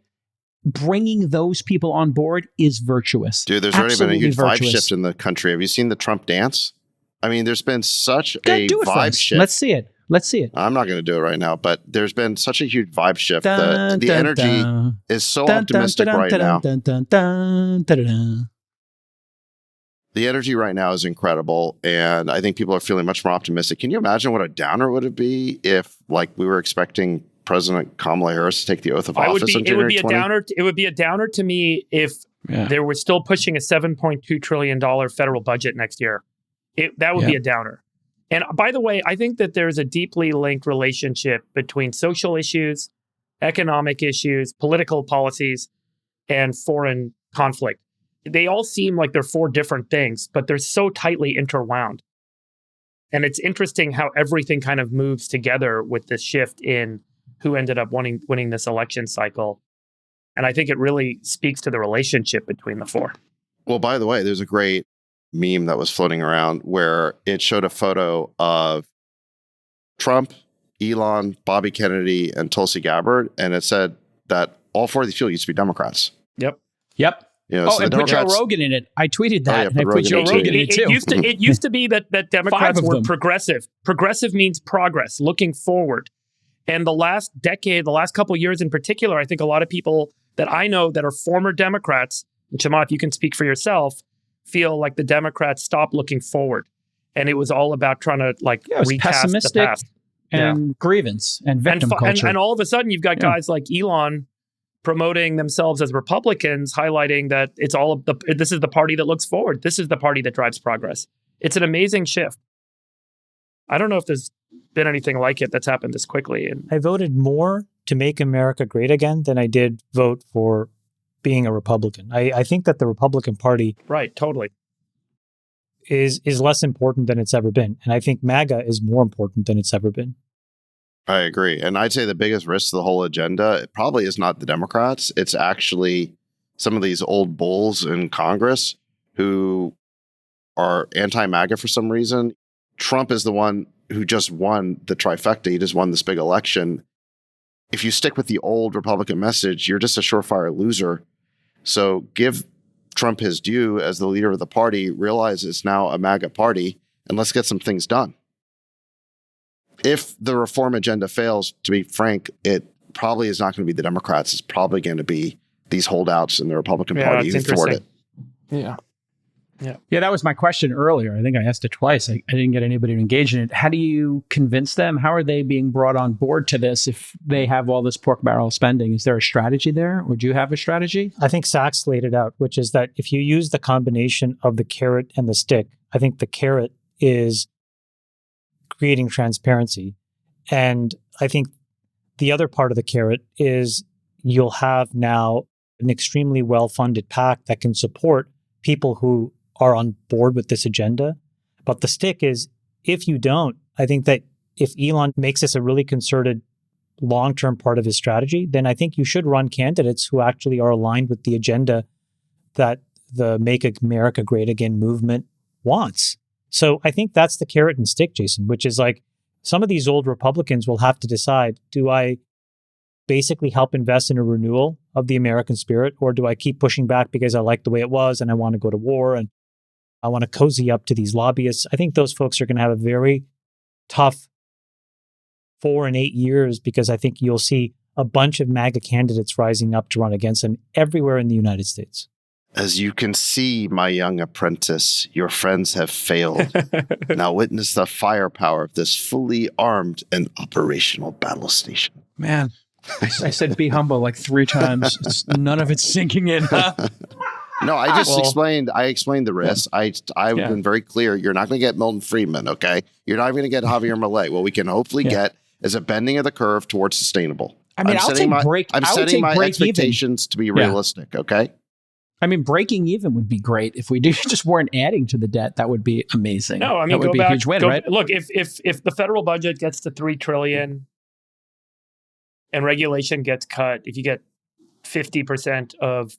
Bringing those people on board is virtuous. Dude, there's already been a Absolutely huge vibe virtuous. shift in the country. Have you seen the Trump dance? I mean, there's been such Good, a do it for vibe us. shift. Let's see it. Let's see it. I'm not going to do it right now, but there's been such a huge vibe shift. Dun, The dun, energy dun. is so Dun, dun, optimistic dun, right dun, now. dun, dun, dun, dun, dun, dun. The energy right now is incredible, and I think people are feeling much more optimistic. Can you imagine what a downer would it be if, we were expecting President Kamala Harris to take the oath of office on It would January be a 20? downer. It would be a downer to me if they were still pushing a $7.2 trillion federal budget next year. That would be a downer. And by the way, I think that there's a deeply linked relationship between social issues, economic issues, political policies, and foreign conflict. They all seem like they're four different things, but they're so tightly interwound. And it's interesting how everything kind of moves together with this shift in who ended up winning this election cycle. And I think it really speaks to the relationship between the four. Well, by the way, there's a great meme that was floating around where it showed a photo of Trump Elon, Bobby Kennedy, and Tulsi Gabbard, and it said that all four of these people used to be Democrats. Yep. You know, Oh, so and the put Joe Democrats- Rogan in it. I tweeted that. yeah, and I put put Joe Rogan in it, Rogan in it, too. It used to be that Democrats of were them. progressive. Progressive means progress, looking forward. And the last decade, the last couple of years in particular, I think a lot of people that I know that are former Democrats, and Chamath, you can speak for yourself, feel like the Democrats stopped looking forward. And it was all about trying to it was recast pessimistic the past. and grievance and victim culture. And all of a sudden, you've got guys like Elon promoting themselves as Republicans, highlighting that this is the party that looks forward. This is the party that drives progress. It's an amazing shift. I don't know if there's been anything like it that's happened this quickly. And I voted more to make America great again than I did vote for being a Republican. I think that the Republican Party right, totally. is less important than it's ever been. And I think MAGA is more important than it's ever been. I agree. And I'd say the biggest risk to the whole agenda, it probably is not the Democrats. It's actually some of these old bulls in Congress who are anti-MAGA for some reason. Trump is the one who just won the trifecta. He just won this big election. If you stick with the old Republican message, you're just a surefire loser. So give Trump his due as the leader of the party, realize it's now a MAGA party, and let's get some things done. If the reform agenda fails, to be frank, it probably is not going to be the Democrats. It's probably going to be these holdouts in the Republican Party who thwart it. Yeah. Yeah, that was my question earlier. I think I asked it twice. I didn't get anybody to engage in it. How do you convince them? How are they being brought on board to this if they have all this pork barrel spending? Is there a strategy there? Or do you have a strategy? I think Sachs laid it out, which is that if you use the combination of the carrot and the stick, I think the carrot is creating transparency. And I think the other part of the carrot is you'll have now an extremely well-funded PAC that can support people who are on board with this agenda. But the stick is, if you don't, I think that if Elon makes this a really concerted long-term part of his strategy, then I think you should run candidates who actually are aligned with the agenda that the Make America Great Again movement wants. So I think that's the carrot and stick, Jason, which is like some of these old Republicans will have to decide, do I basically help invest in a renewal of the American spirit, or do I keep pushing back because I like the way it was and I want to go to war and I want to cozy up to these lobbyists? I think those folks are going to have a very tough 4 and 8 years, because I think you'll see a bunch of MAGA candidates rising up to run against them everywhere in the United States. As you can see, my young apprentice, your friends have failed. Now witness the firepower of this fully armed and operational battle station. Man, I said be humble like 3 times. None of it's sinking in. Huh? No, I just explained the risks. I've Yeah. been very clear. You're not going to get Milton Friedman, okay? You're not going to get Javier Milei. What we can hopefully get is a bending of the curve towards sustainable. I mean, I'm setting my expectations to be realistic, okay? I mean, breaking even would be great. If we just weren't adding to the debt, that would be amazing. No, I mean, that would go be back, a huge win, right? Look, if the federal budget gets to $3 trillion and regulation gets cut, if you get 50% of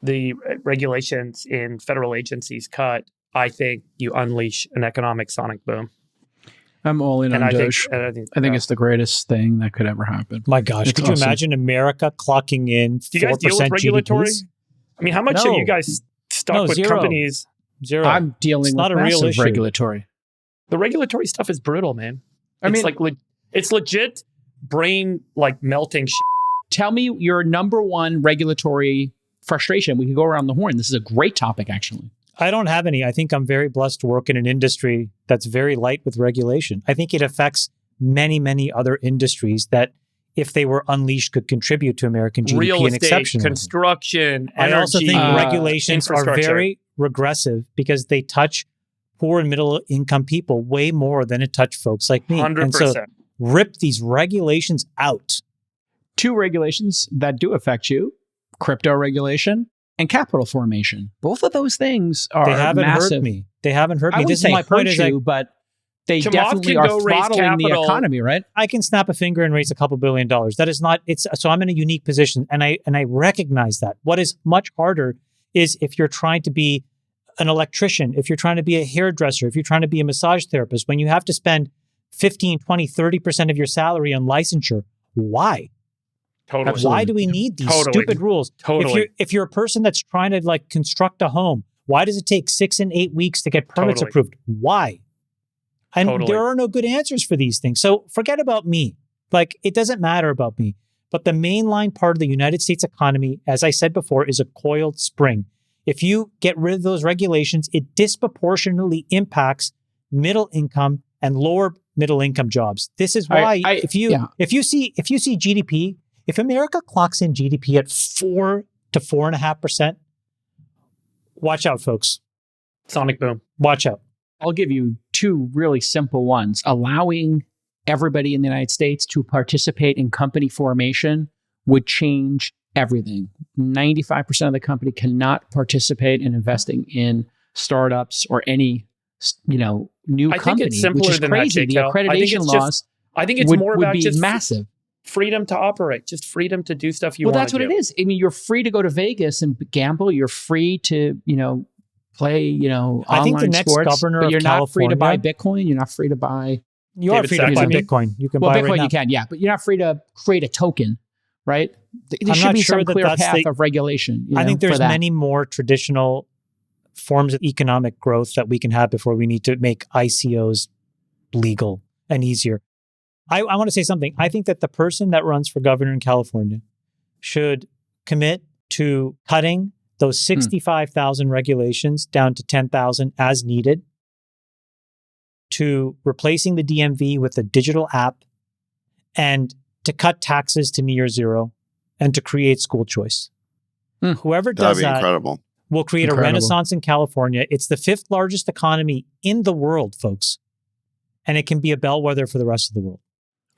the regulations in federal agencies cut, I think you unleash an economic sonic boom. I'm all in on DOGE. I think it's the greatest thing that could ever happen. My gosh, It's could you awesome. imagine America clocking in 4% Do you guys deal with regulatory? GDPs? I mean, how much are you guys stuck with zero. companies? Zero. I'm dealing It's with not a real massive issue. regulatory. The regulatory stuff is brutal, man. I It's mean, it's legit brain melting shit. tell me your number one regulatory frustration. We can go around the horn. This is a great topic, actually. I don't have any. I think I'm very blessed to work in an industry that's very light with regulation. I think it affects many, many other industries that, if they were unleashed, could contribute to American GDP Real in estate, exceptional. construction, I also energy, think regulations are infrastructure. very regressive because they touch poor and middle income people way more than it touched folks like me. 100%. And so rip these regulations out. 2 regulations that do affect you: crypto regulation and capital formation. Both of those things are They haven't massive. hurt me. They haven't hurt I me. wouldn't This is say my point. hurt Is like, you, but they Chamath definitely can are go raise throttling the capital. economy, right? I can snap a finger and raise a couple $2 billion. That is not, it's, so I'm in a unique position, and I recognize that. What is much harder is if you're trying to be an electrician, if you're trying to be a hairdresser, if you're trying to be a massage therapist, when you have to spend 15, 20, 30% of your salary on licensure. Why? Totally. Why do we need these stupid rules? Totally. If you're a person that's trying to like construct a home, why does it take 6 and 8 weeks to get permits approved? Why? And there are no good answers for these things. So forget about me. Like, it doesn't matter about me. But the mainline part of the United States economy, as I said before, is a coiled spring. If you get rid of those regulations, it disproportionately impacts middle income and lower middle income jobs. This is why if you see GDP, if America clocks in GDP at 4 to 4.5%, watch out, folks. Sonic boom. Watch out. I'll give you two really simple ones. Allowing everybody in the United States to participate in company formation would change everything. 95% of the company cannot participate in investing in startups or any, new company, think it's simpler which is than crazy. that, The accreditation laws I think it's would, more would about be just massive. freedom to operate, just freedom to do stuff you want to do. Well, that's what it is. I mean, you're free to go to Vegas and gamble. You're free to, play, online I think the next sports, governor but of you're not free to buy California- Bitcoin. You're not free to buy. You are free to buy Bitcoin. You can buy it Bitcoin right now. you can, yeah, but you're not free to create a token, right? There should not be sure some that clear that's path the- of regulation. I think there's for that. many more traditional forms of economic growth that we can have before we need to make ICOs legal and easier. I want to say something. I think that the person that runs for governor in California should commit to cutting those 65,000 regulations down to 10,000 as needed, to replacing the DMV with a digital app, and to cut taxes to near zero, and to create school choice. Whoever does That'd be that incredible. will create a renaissance in California. It's the 5th largest economy in the world, folks. And it can be a bellwether for the rest of the world.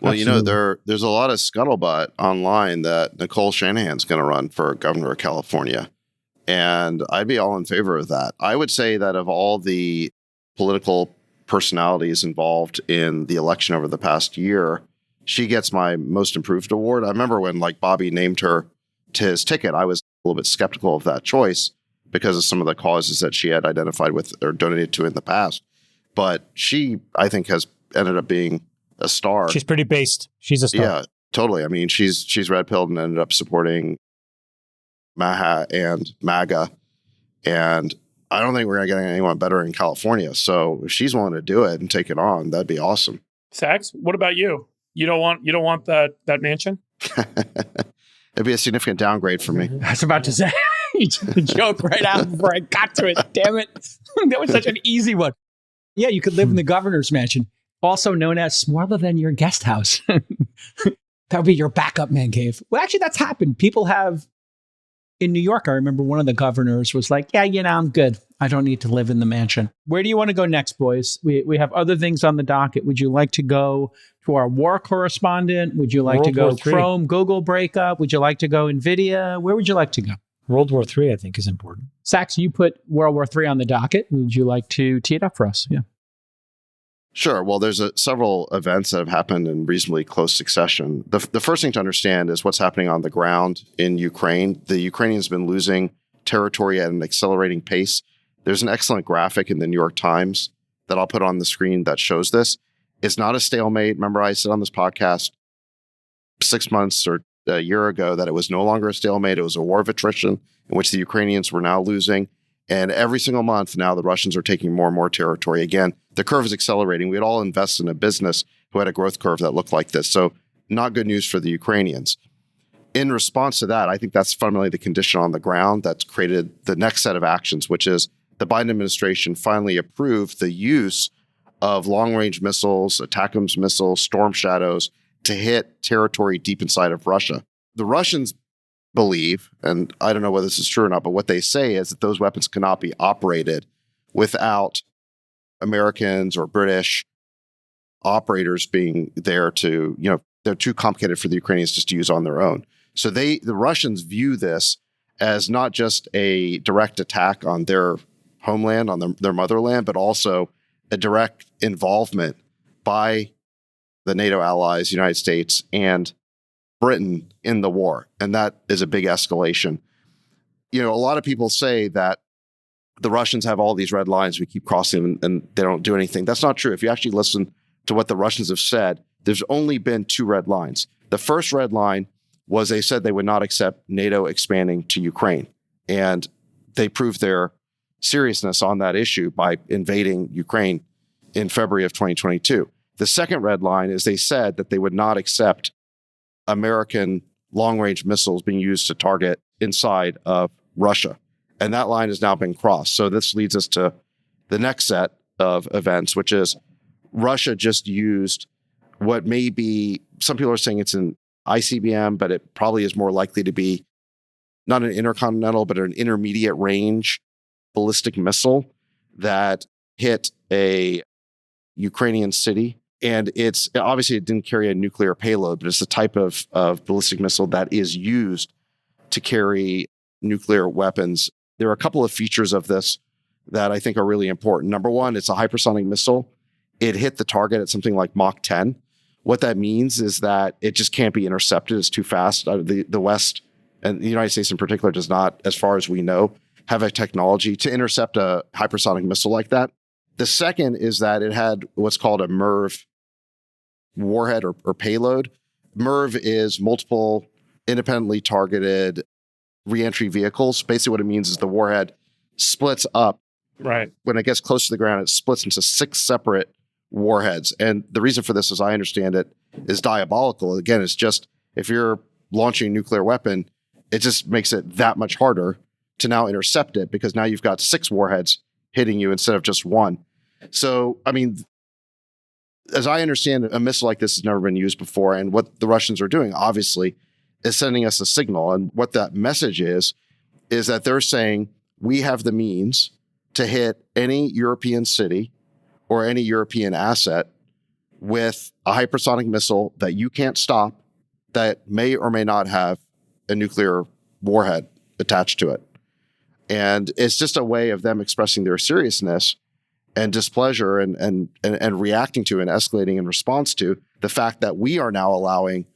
Well, Absolutely. there's a lot of scuttlebutt online that Nicole Shanahan's going to run for governor of California. And I'd be all in favor of that. I would say that of all the political personalities involved in the election over the past year, she gets my most improved award. I remember when Bobby named her to his ticket, I was a little bit skeptical of that choice because of some of the causes that she had identified with or donated to in the past. But she, I think, has ended up being a star. She's pretty based. She's a star. Yeah, totally. I mean, she's red pilled and ended up supporting Maha and MAGA. And I don't think we're going to get anyone better in California. So if she's willing to do it and take it on, that'd be awesome. Sax, what about you? You don't want that mansion? It'd be a significant downgrade for me. I was about to say, you took the joke right out before I got to it. Damn it. That was such an easy one. Yeah, you could live in the governor's mansion, also known as smaller than your guest house. That would be your backup man cave. Well, actually, that's happened. People have, in New York, I remember one of the governors was like, yeah, I'm good. I don't need to live in the mansion. Where do you want to go next, boys? We have other things on the docket. Would you like to go to our war correspondent? Would you like to go World War III. Chrome, Google breakup? Would you like to go NVIDIA? Where would you like to go? World War III, I think, is important. Sax, you put World War III on the docket. Would you like to tee it up for us? Yeah. Sure. Well, there's several events that have happened in reasonably close succession. The first thing to understand is what's happening on the ground in Ukraine. The Ukrainians have been losing territory at an accelerating pace. There's an excellent graphic in the New York Times that I'll put on the screen that shows this. It's not a stalemate. Remember, I said on this podcast 6 months or a year ago that it was no longer a stalemate. It was a war of attrition in which the Ukrainians were now losing. And every single month now, the Russians are taking more and more territory. Again, the curve is accelerating. We'd all invest in a business who had a growth curve that looked like this. So not good news for the Ukrainians. In response to that, I think that's fundamentally the condition on the ground that's created the next set of actions, which is the Biden administration finally approved the use of long-range missiles, ATACMS missiles, Storm Shadows to hit territory deep inside of Russia. The Russians believe, and I don't know whether this is true or not, but what they say is that those weapons cannot be operated without Americans or British operators being there to, they're too complicated for the Ukrainians just to use on their own. So the Russians view this as not just a direct attack on their homeland, on their motherland, but also a direct involvement by the NATO allies, United States, and Britain in the war. And that is a big escalation. A lot of people say that the Russians have all these red lines, we keep crossing them and they don't do anything. That's not true. If you actually listen to what the Russians have said, there's only been two red lines. The first red line was they said they would not accept NATO expanding to Ukraine. And they proved their seriousness on that issue by invading Ukraine in February of 2022. The second red line is they said that they would not accept American long-range missiles being used to target inside of Russia. And that line has now been crossed. So this leads us to the next set of events, which is Russia just used what may be, some people are saying it's an ICBM, but it probably is more likely to be not an intercontinental, but an intermediate range ballistic missile that hit a Ukrainian city. And it's obviously it didn't carry a nuclear payload, but it's the type of ballistic missile that is used to carry nuclear weapons. There are a couple of features of this that I think are really important. Number one, it's a hypersonic missile. It hit the target at something like Mach 10. What that means is that it just can't be intercepted. It's too fast. The West, and the United States in particular, does not, as far as we know, have a technology to intercept a hypersonic missile like that. The second is that it had what's called a MIRV warhead or payload. MIRV is multiple independently targeted reentry vehicles. Basically what it means is the warhead splits up. Right. When it gets close to the ground, it splits into 6 separate warheads. And the reason for this, as I understand it, is diabolical. Again, it's just if you're launching a nuclear weapon, it just makes it that much harder to now intercept it because now you've got 6 warheads hitting you instead of just one. So, I mean, as I understand it, a missile like this has never been used before. And what the Russians are doing, obviously, is sending us a signal. And what that message is that they're saying we have the means to hit any European city or any European asset with a hypersonic missile that you can't stop, that may or may not have a nuclear warhead attached to it. And it's just a way of them expressing their seriousness and displeasure and reacting to and escalating in response to the fact that we are now allowing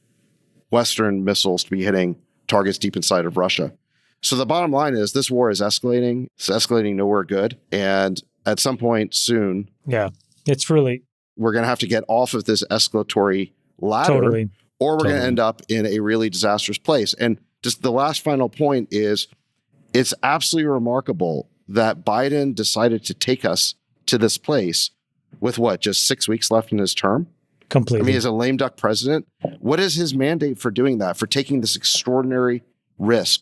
Western missiles to be hitting targets deep inside of Russia. So the bottom line is this war is escalating. It's escalating nowhere good. And at some point soon, it's really, we're going to have to get off of this escalatory ladder, or we're going to end up in a really disastrous place. And just the last final point is it's absolutely remarkable that Biden decided to take us to this place with just 6 weeks left in his term. Completely. I mean, as a lame duck president, what is his mandate for doing that, for taking this extraordinary risk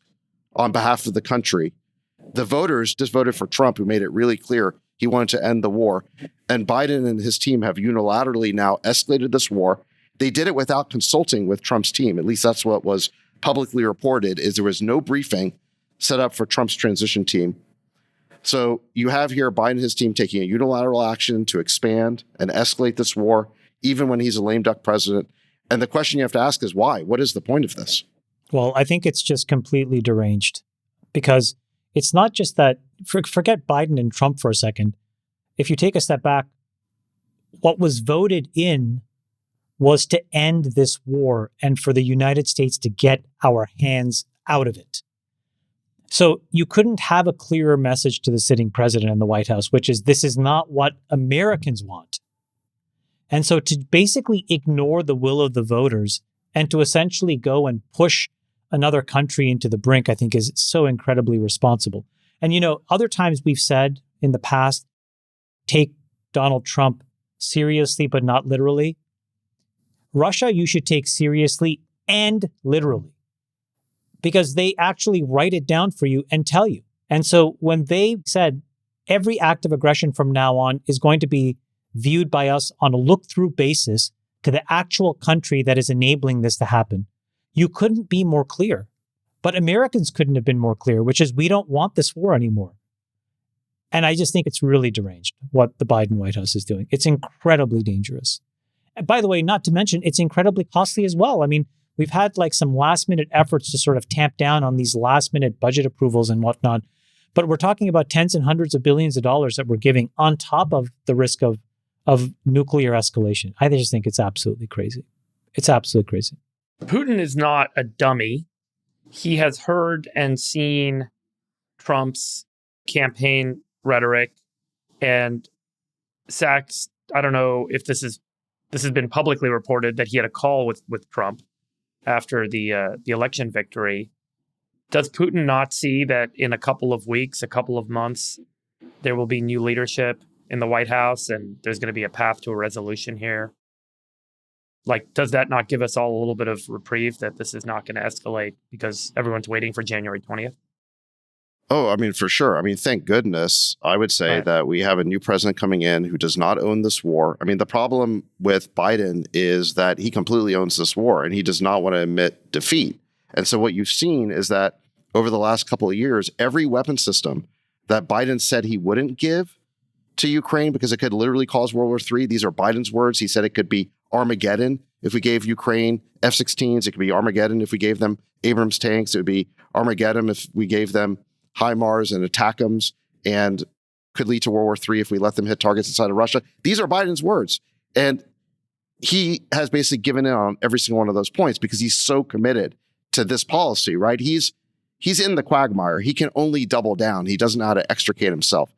on behalf of the country? The voters just voted for Trump, who made it really clear he wanted to end the war. And Biden and his team have unilaterally now escalated this war. They did it without consulting with Trump's team. At least that's what was publicly reported, is there was no briefing set up for Trump's transition team. So you have here Biden and his team taking a unilateral action to expand and escalate this war, even when he's a lame duck president. And the question you have to ask is why? What is the point of this? Well, I think it's just completely deranged because it's not just that, forget Biden and Trump for a second. If you take a step back, what was voted in was to end this war and for the United States to get our hands out of it. So you couldn't have a clearer message to the sitting president in the White House, which is this is not what Americans want. And so to basically ignore the will of the voters and to essentially go and push another country into the brink, I think is so incredibly responsible. And, other times we've said in the past, take Donald Trump seriously, but not literally. Russia, you should take seriously and literally, because they actually write it down for you and tell you. And so when they said every act of aggression from now on is going to be viewed by us on a look-through basis to the actual country that is enabling this to happen, you couldn't be more clear. But Americans couldn't have been more clear, which is we don't want this war anymore. And I just think it's really deranged what the Biden White House is doing. It's incredibly dangerous. And by the way, not to mention, it's incredibly costly as well. I mean, we've had some last minute efforts to sort of tamp down on these last minute budget approvals and whatnot. But we're talking about tens and hundreds of billions of dollars that we're giving on top of the risk of nuclear escalation. I just think it's absolutely crazy. It's absolutely crazy. Putin is not a dummy. He has heard and seen Trump's campaign rhetoric, and Sachs, I don't know if this is this has been publicly reported that he had a call with Trump after the election victory. Does Putin not see that in a couple of weeks, a couple of months, there will be new leadership in the White House and there's going to be a path to a resolution here? Like, does that not give us all a little bit of reprieve that this is not going to escalate because everyone's waiting for January 20th? Oh, I mean, for sure. I mean, thank goodness, I would say that we have a new president coming in who does not own this war. I mean, the problem with Biden is that he completely owns this war and he does not want to admit defeat. And so what you've seen is that over the last couple of years, every weapon system that Biden said he wouldn't give to Ukraine because it could literally cause World War III, these are Biden's words. He said it could be Armageddon if we gave Ukraine F-16s. It could be Armageddon if we gave them Abrams tanks. It would be Armageddon if we gave them HIMARS and ATACMS, and could lead to World War III if we let them hit targets inside of Russia. These are Biden's words. And he has basically given in on every single one of those points because he's so committed to this policy, right? He's in the quagmire. He can only double down. He doesn't know how to extricate himself.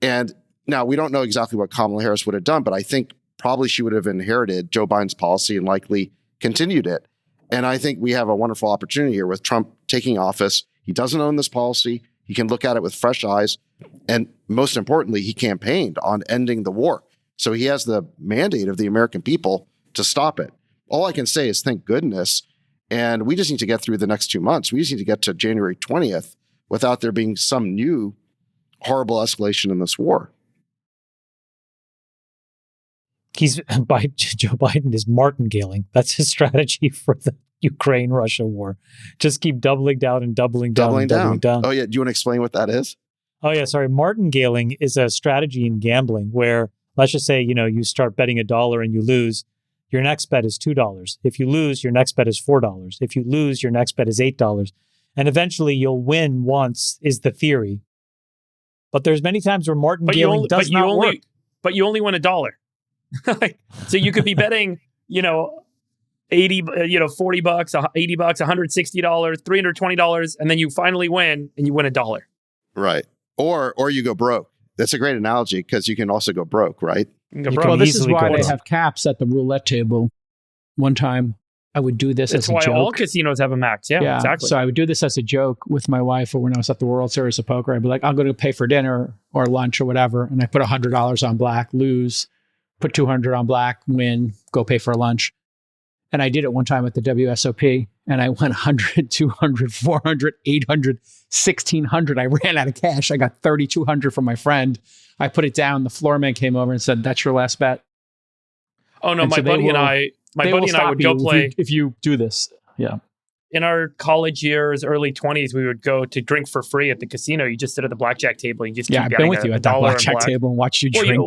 And now we don't know exactly what Kamala Harris would have done, but I think probably she would have inherited Joe Biden's policy and likely continued it. And I think we have a wonderful opportunity here with Trump taking office. He doesn't own this policy. He can look at it with fresh eyes. And most importantly, he campaigned on ending the war. So he has the mandate of the American people to stop it. All I can say is thank goodness. And we just need to get through the next 2 months. We just need to get to January 20th without there being some new horrible escalation in this war. Joe Biden is martingaling. That's his strategy for the Ukraine-Russia war. Just keep doubling down and doubling down. Oh, yeah. Do you want to explain what that is? Oh, yeah. Sorry. Martingaling is a strategy in gambling where, let's just say, you start betting $1 and you lose. Your next bet is $2. If you lose, your next bet is $4. If you lose, your next bet is $8. And eventually you'll win once is the theory. But there's many times where martingaling does not work. But you only win $1. So you could be betting, 80, $40, $80, $160, $320, and then you finally win and you win $1. Right. Or you go broke. That's a great analogy because you can also go broke, right? Well, this is why they have caps at the roulette table. One time I would do this as a joke. That's why all casinos have a max. Yeah, exactly. So I would do this as a joke with my wife, or when I was at the World Series of Poker, I'd be like, I'll go to pay for dinner or lunch or whatever. And I put $100 on black, lose, put 200 on black, win, go pay for lunch. And I did it one time at the WSOP, and I went 100, 200, 400, 800, 1,600. I ran out of cash. I got 3,200 from my friend. I put it down. The floor man came over and said, "That's your last bet." Oh no, my buddy and I would go play if you do this. Yeah. In our college years, early 20s, we would go to drink for free at the casino. You just sit at the blackjack table and you just keep I've been with you at that blackjack table and watched you drink.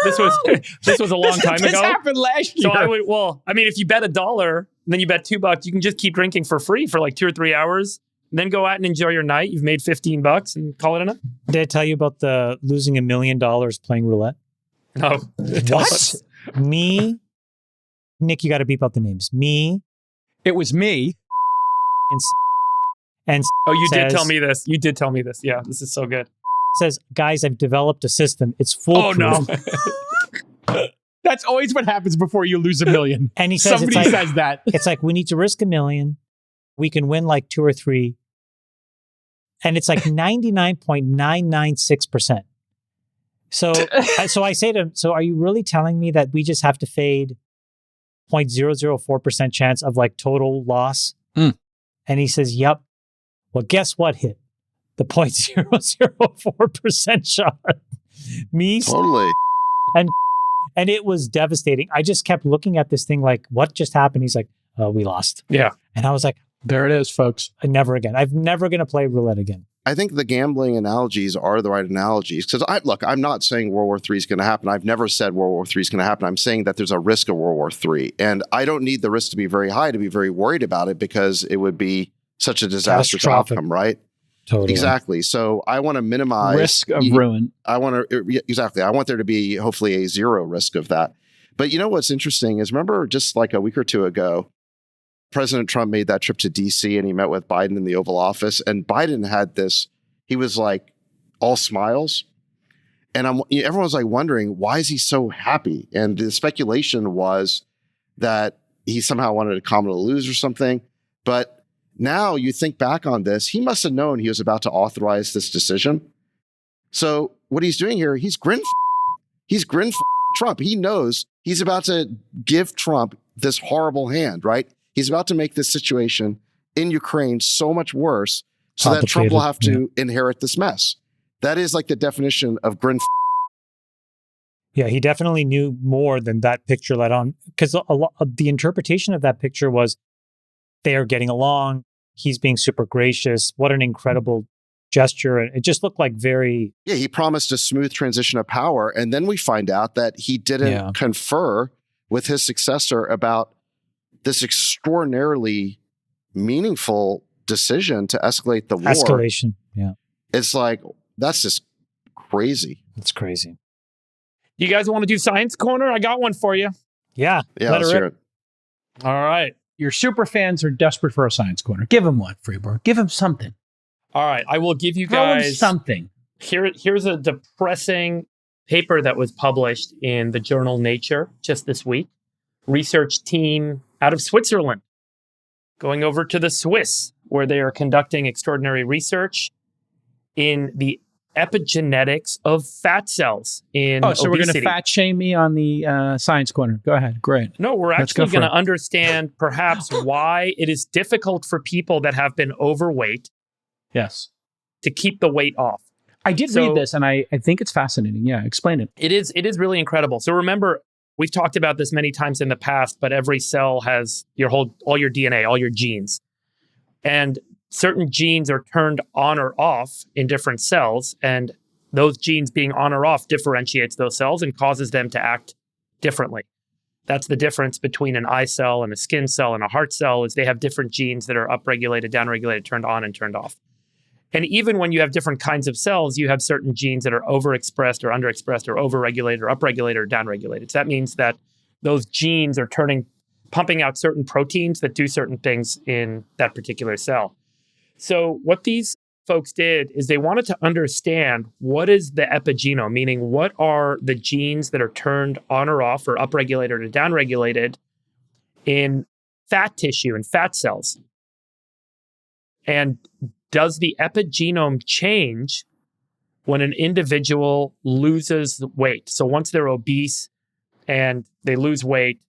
This was a long time ago. This happened last year. So if you bet $1, and then you bet $2, you can just keep drinking for free for like 2 or 3 hours, and then go out and enjoy your night. You've made $15 and call it a night. Did I tell you about the losing $1 million playing roulette? No. What? Me, Nick, you got to beep out the names. Me. It was me. And did tell me this. You did tell me this. Yeah, this is so good. Says, guys, I've developed a system. It's foolproof. Oh, no. That's always what happens before you lose $1 million. And he says, somebody says that. It's like, we need to risk $1 million. We can win like 2 or 3. And it's like 99.996%. So I say to him, so are you really telling me that we just have to fade 0.004% chance of like total loss? Mm. And he says, yep. Well, guess what hit? The 0.004% shot. Me. Totally. And it was devastating. I just kept looking at this thing like, what just happened? He's like, oh, we lost. Yeah. And I was like, there it is, folks. Never again. I'm never going to play roulette again. I think the gambling analogies are the right analogies. Because I'm not saying World War III is going to happen. I've never said World War III is going to happen. I'm saying that there's a risk of World War III. And I don't need the risk to be very high to be very worried about it because it would be such a disastrous outcome, right? Totally. Exactly. So I want to minimize risk of ruin. I want there to be hopefully a zero risk of that. But you know what's interesting is remember just like a week or two ago, President Trump made that trip to DC and he met with Biden in the Oval Office. And Biden had this, he was like all smiles. And everyone's like wondering, why is he so happy? And the speculation was that he somehow wanted to Kamala lose or something. But now you think back on this, he must have known he was about to authorize this decision. So what he's doing here, he's grin Trump. He knows he's about to give Trump this horrible hand, right? He's about to make this situation in Ukraine so much worse so that Trump will have to inherit this mess. That is like the definition of grin. Yeah, he definitely knew more than that picture let on, because the interpretation of that picture was they are getting along. He's being super gracious. What an incredible gesture. And it just looked like very... Yeah, he promised a smooth transition of power. And then we find out that he didn't confer with his successor about this extraordinarily meaningful decision to escalate the war. Escalation, yeah. It's like, that's just crazy. It's crazy. You guys want to do Science Corner? I got one for you. Yeah, let's hear it. All right. Your super fans are desperate for a Science Corner. Give them one, Freeborn. Give them something. All right. I will give you Throw them guys something. Here's a depressing paper that was published in the journal Nature just this week. Research team out of Switzerland going over to the Swiss, where they are conducting extraordinary research in the epigenetics of fat cells in so obesity. we're going to fat shame me on the Science Corner. Go ahead. Great. No, we're actually going to understand perhaps why it is difficult for people that have been overweight to keep the weight off. I did read this, and I think it's fascinating. Yeah, explain it. It is really incredible. So remember, we've talked about this many times in the past, but every cell has all your DNA, all your genes. And certain genes are turned on or off in different cells, and those genes being on or off differentiates those cells and causes them to act differently. That's the difference between an eye cell and a skin cell and a heart cell, is they have different genes that are upregulated, downregulated, turned on, and turned off. And even when you have different kinds of cells, you have certain genes that are overexpressed or underexpressed or overregulated or upregulated or downregulated. So that means that those genes are pumping out certain proteins that do certain things in that particular cell. So what these folks did is they wanted to understand what is the epigenome, meaning what are the genes that are turned on or off or upregulated or downregulated in fat tissue and fat cells. And does the epigenome change when an individual loses weight? So once they're obese and they lose weight,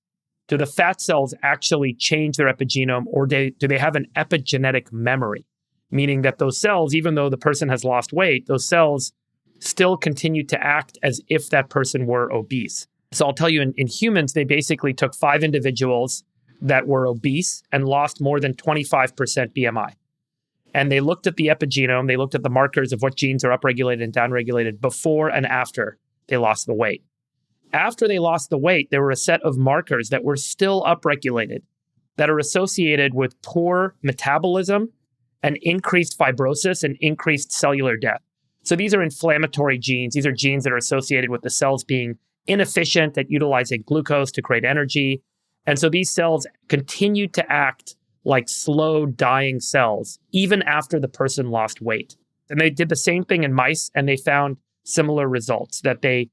do the fat cells actually change their epigenome, or do they have an epigenetic memory? Meaning that those cells, even though the person has lost weight, those cells still continue to act as if that person were obese. So I'll tell you, in humans, they basically took 5 individuals that were obese and lost more than 25% BMI. And they looked at the epigenome, they looked at the markers of what genes are upregulated and downregulated before and after they lost the weight. After they lost the weight, there were a set of markers that were still upregulated that are associated with poor metabolism and increased fibrosis and increased cellular death. So these are inflammatory genes. These are genes that are associated with the cells being inefficient at utilizing glucose to create energy. And so these cells continue to act like slow dying cells, even after the person lost weight. And they did the same thing in mice, and they found similar results, that they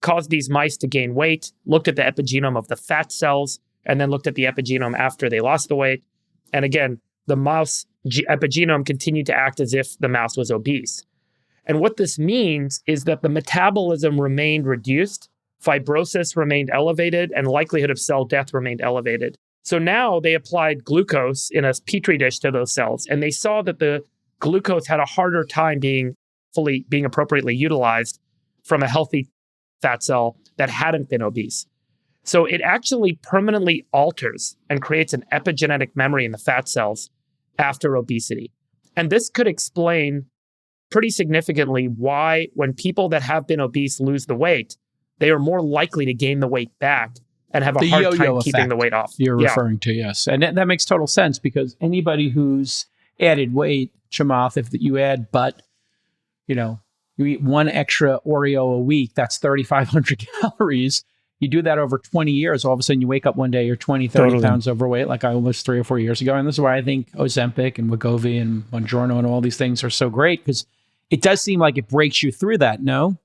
caused these mice to gain weight, looked at the epigenome of the fat cells, and then looked at the epigenome after they lost the weight. And again, the mouse epigenome continued to act as if the mouse was obese. And what this means is that the metabolism remained reduced, fibrosis remained elevated, and likelihood of cell death remained elevated. So now they applied glucose in a petri dish to those cells, and they saw that the glucose had a harder time being appropriately utilized from a healthy fat cell that hadn't been obese. So it actually permanently alters and creates an epigenetic memory in the fat cells after obesity. And this could explain pretty significantly why when people that have been obese lose the weight, they are more likely to gain the weight back and have a hard time keeping the weight off. You're referring to, yes. And that makes total sense, because anybody who's added weight, Chamath, if you add you eat one extra Oreo a week, that's 3,500 calories. You do that over 20 years, all of a sudden you wake up one day, you're 20, 30 pounds overweight, like I was 3 or 4 years ago. And this is why I think Ozempic and Wegovy and Mounjaro and all these things are so great, because it does seem like it breaks you through that, no?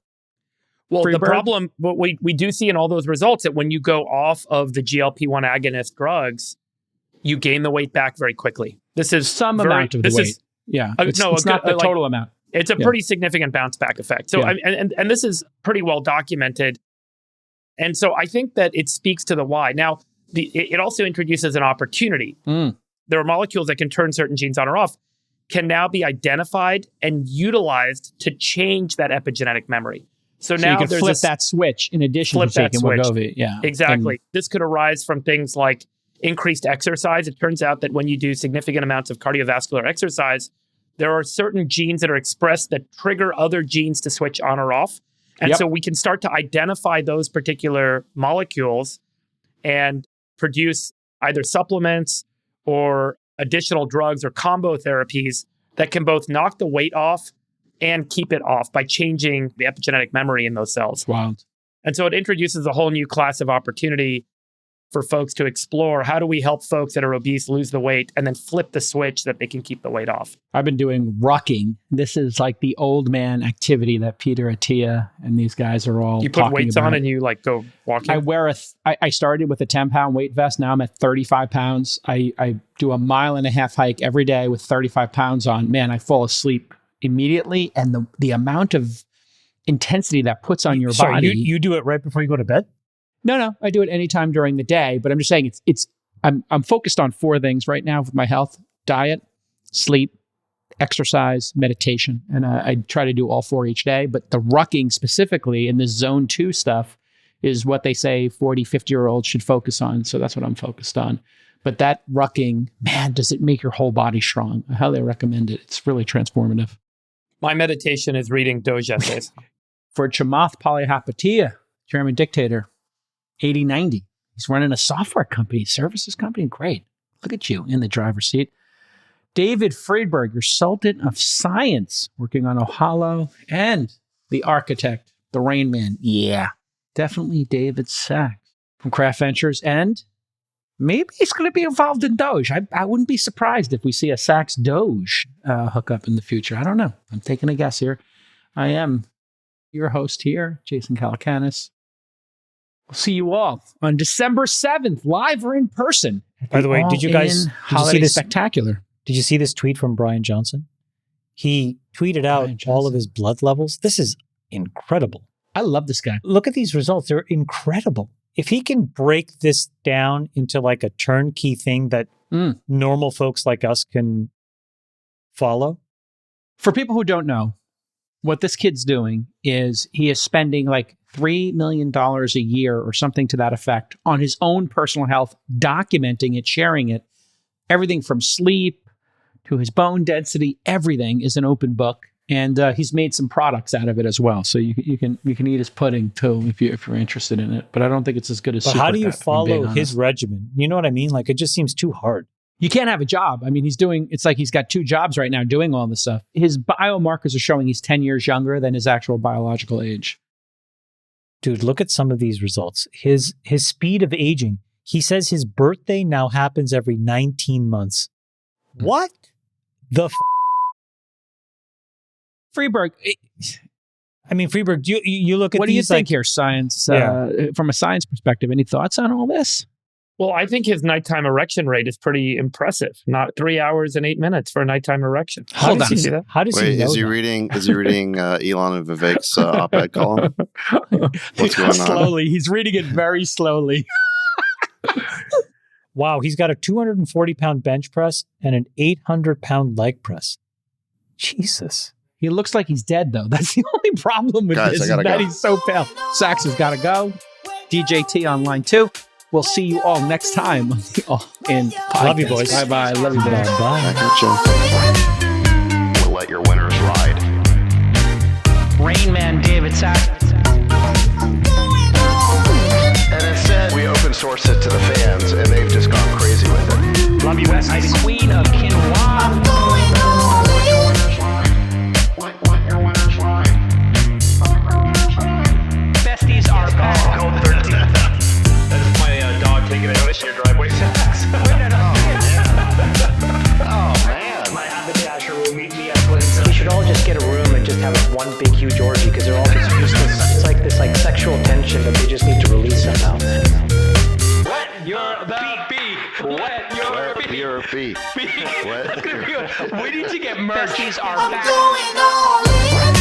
Well, the Freeberg? problem, what we do see in all those results, that when you go off of the GLP-1 agonist drugs, you gain the weight back very quickly. This is Some amount of the weight. Yeah. It's not the total amount. It's a pretty significant bounce back effect. So, and this is pretty well documented. And so I think that it speaks to the why. Now, it also introduces an opportunity. There are molecules that can turn certain genes on or off, can now be identified and utilized to change that epigenetic memory. So now you can there's flip that switch in addition to taking Wegovy. Yeah, exactly. This could arise from things like increased exercise. It turns out that when you do significant amounts of cardiovascular exercise, there are certain genes that are expressed that trigger other genes to switch on or off. And so we can start to identify those particular molecules and produce either supplements or additional drugs or combo therapies that can both knock the weight off and keep it off by changing the epigenetic memory in those cells. Wow. And so it introduces a whole new class of opportunity for folks to explore. How do we help folks that are obese lose the weight and then flip the switch that they can keep the weight off? I've been doing rucking. This is like the old man activity that Peter Attia and these guys are all You put weights on and you like go walking? I started with a 10-pound weight vest. Now I'm at 35 pounds. I do a 1.5 mile hike every day with 35 pounds on. Man, I fall asleep immediately. And the amount of intensity that puts on your body. You do it right before you go to bed? No, I do it anytime during the day, but I'm just saying I'm focused on 4 things right now with my health: diet, sleep, exercise, meditation. And I try to do all 4 each day, but the rucking specifically in the zone 2 stuff is what they say 40, 50-year-olds should focus on. So that's what I'm focused on. But that rucking, man, does it make your whole body strong? I highly recommend it. It's really transformative. My meditation is reading DOGE essays. For Chamath Palihapitiya, Chairman Dictator, 80-90. He's running a software company, services company. Great. Look at you in the driver's seat. David Friedberg, your Sultan of Science, working on Ohalo, and the architect, the Rain Man. Yeah, definitely David Sachs from Kraft Ventures. And maybe he's going to be involved in DOGE. I wouldn't be surprised if we see a Sachs DOGE hookup in the future. I don't know. I'm taking a guess here. I am your host here, Jason Calacanis. We'll see you all on December 7th, live or in person. By the way, did you see this spectacular? Did you see this tweet from Brian Johnson? He tweeted out all of his blood levels. This is incredible. I love this guy. Look at these results. They're incredible. If he can break this down into like a turnkey thing that normal folks like us can follow. For people who don't know, what this kid's doing is he is spending like $3 million a year or something to that effect on his own personal health, documenting it, sharing it. Everything from sleep to his bone density, everything is an open book. And he's made some products out of it as well. So you can eat his pudding too if you're interested in it. But I don't think it's as good as. But how do you follow his regimen? You know what I mean? Like it just seems too hard. You can't have a job. I mean, it's like he's got 2 jobs right now doing all this stuff. His biomarkers are showing he's 10 years younger than his actual biological age. Dude, look at some of these results. His speed of aging. He says his birthday now happens every 19 months. What the Freeberg. I mean, Freeberg, you look at what do you think like, here, science, from a science perspective? Any thoughts on all this? Well, I think his nighttime erection rate is pretty impressive. Not 3 hours and 8 minutes for a nighttime erection. How does he know is he that? reading Elon and Vivek's op-ed column? What's going on? Slowly. He's reading it very slowly. Wow, he's got a 240-pound bench press and an 800-pound leg press. Jesus. He looks like he's dead, though. That's the only problem with Guys, this, I gotta that go. he's so pale. Sachs has got to go. DJT on line 2. We'll see you all next time on the All In Podcast. Love you, boys. Bye-bye. Love you, boys. Bye. We'll let your winners ride. Rain Man David Sachs. And instead, we open source it to the fans, and they've just gone crazy with it. Love you, besties. Queen of quinoa. Besties are back. That is my dog taking a notice in your driveway. Oh, man. My haberdasher will meet me at Clinton. We should all just get a room and just have one big huge orgy because they're all just useless. release somehow. Wet your beak. Wet your beak. Your feet. What? We need to get merch. Besties are back. Going all in.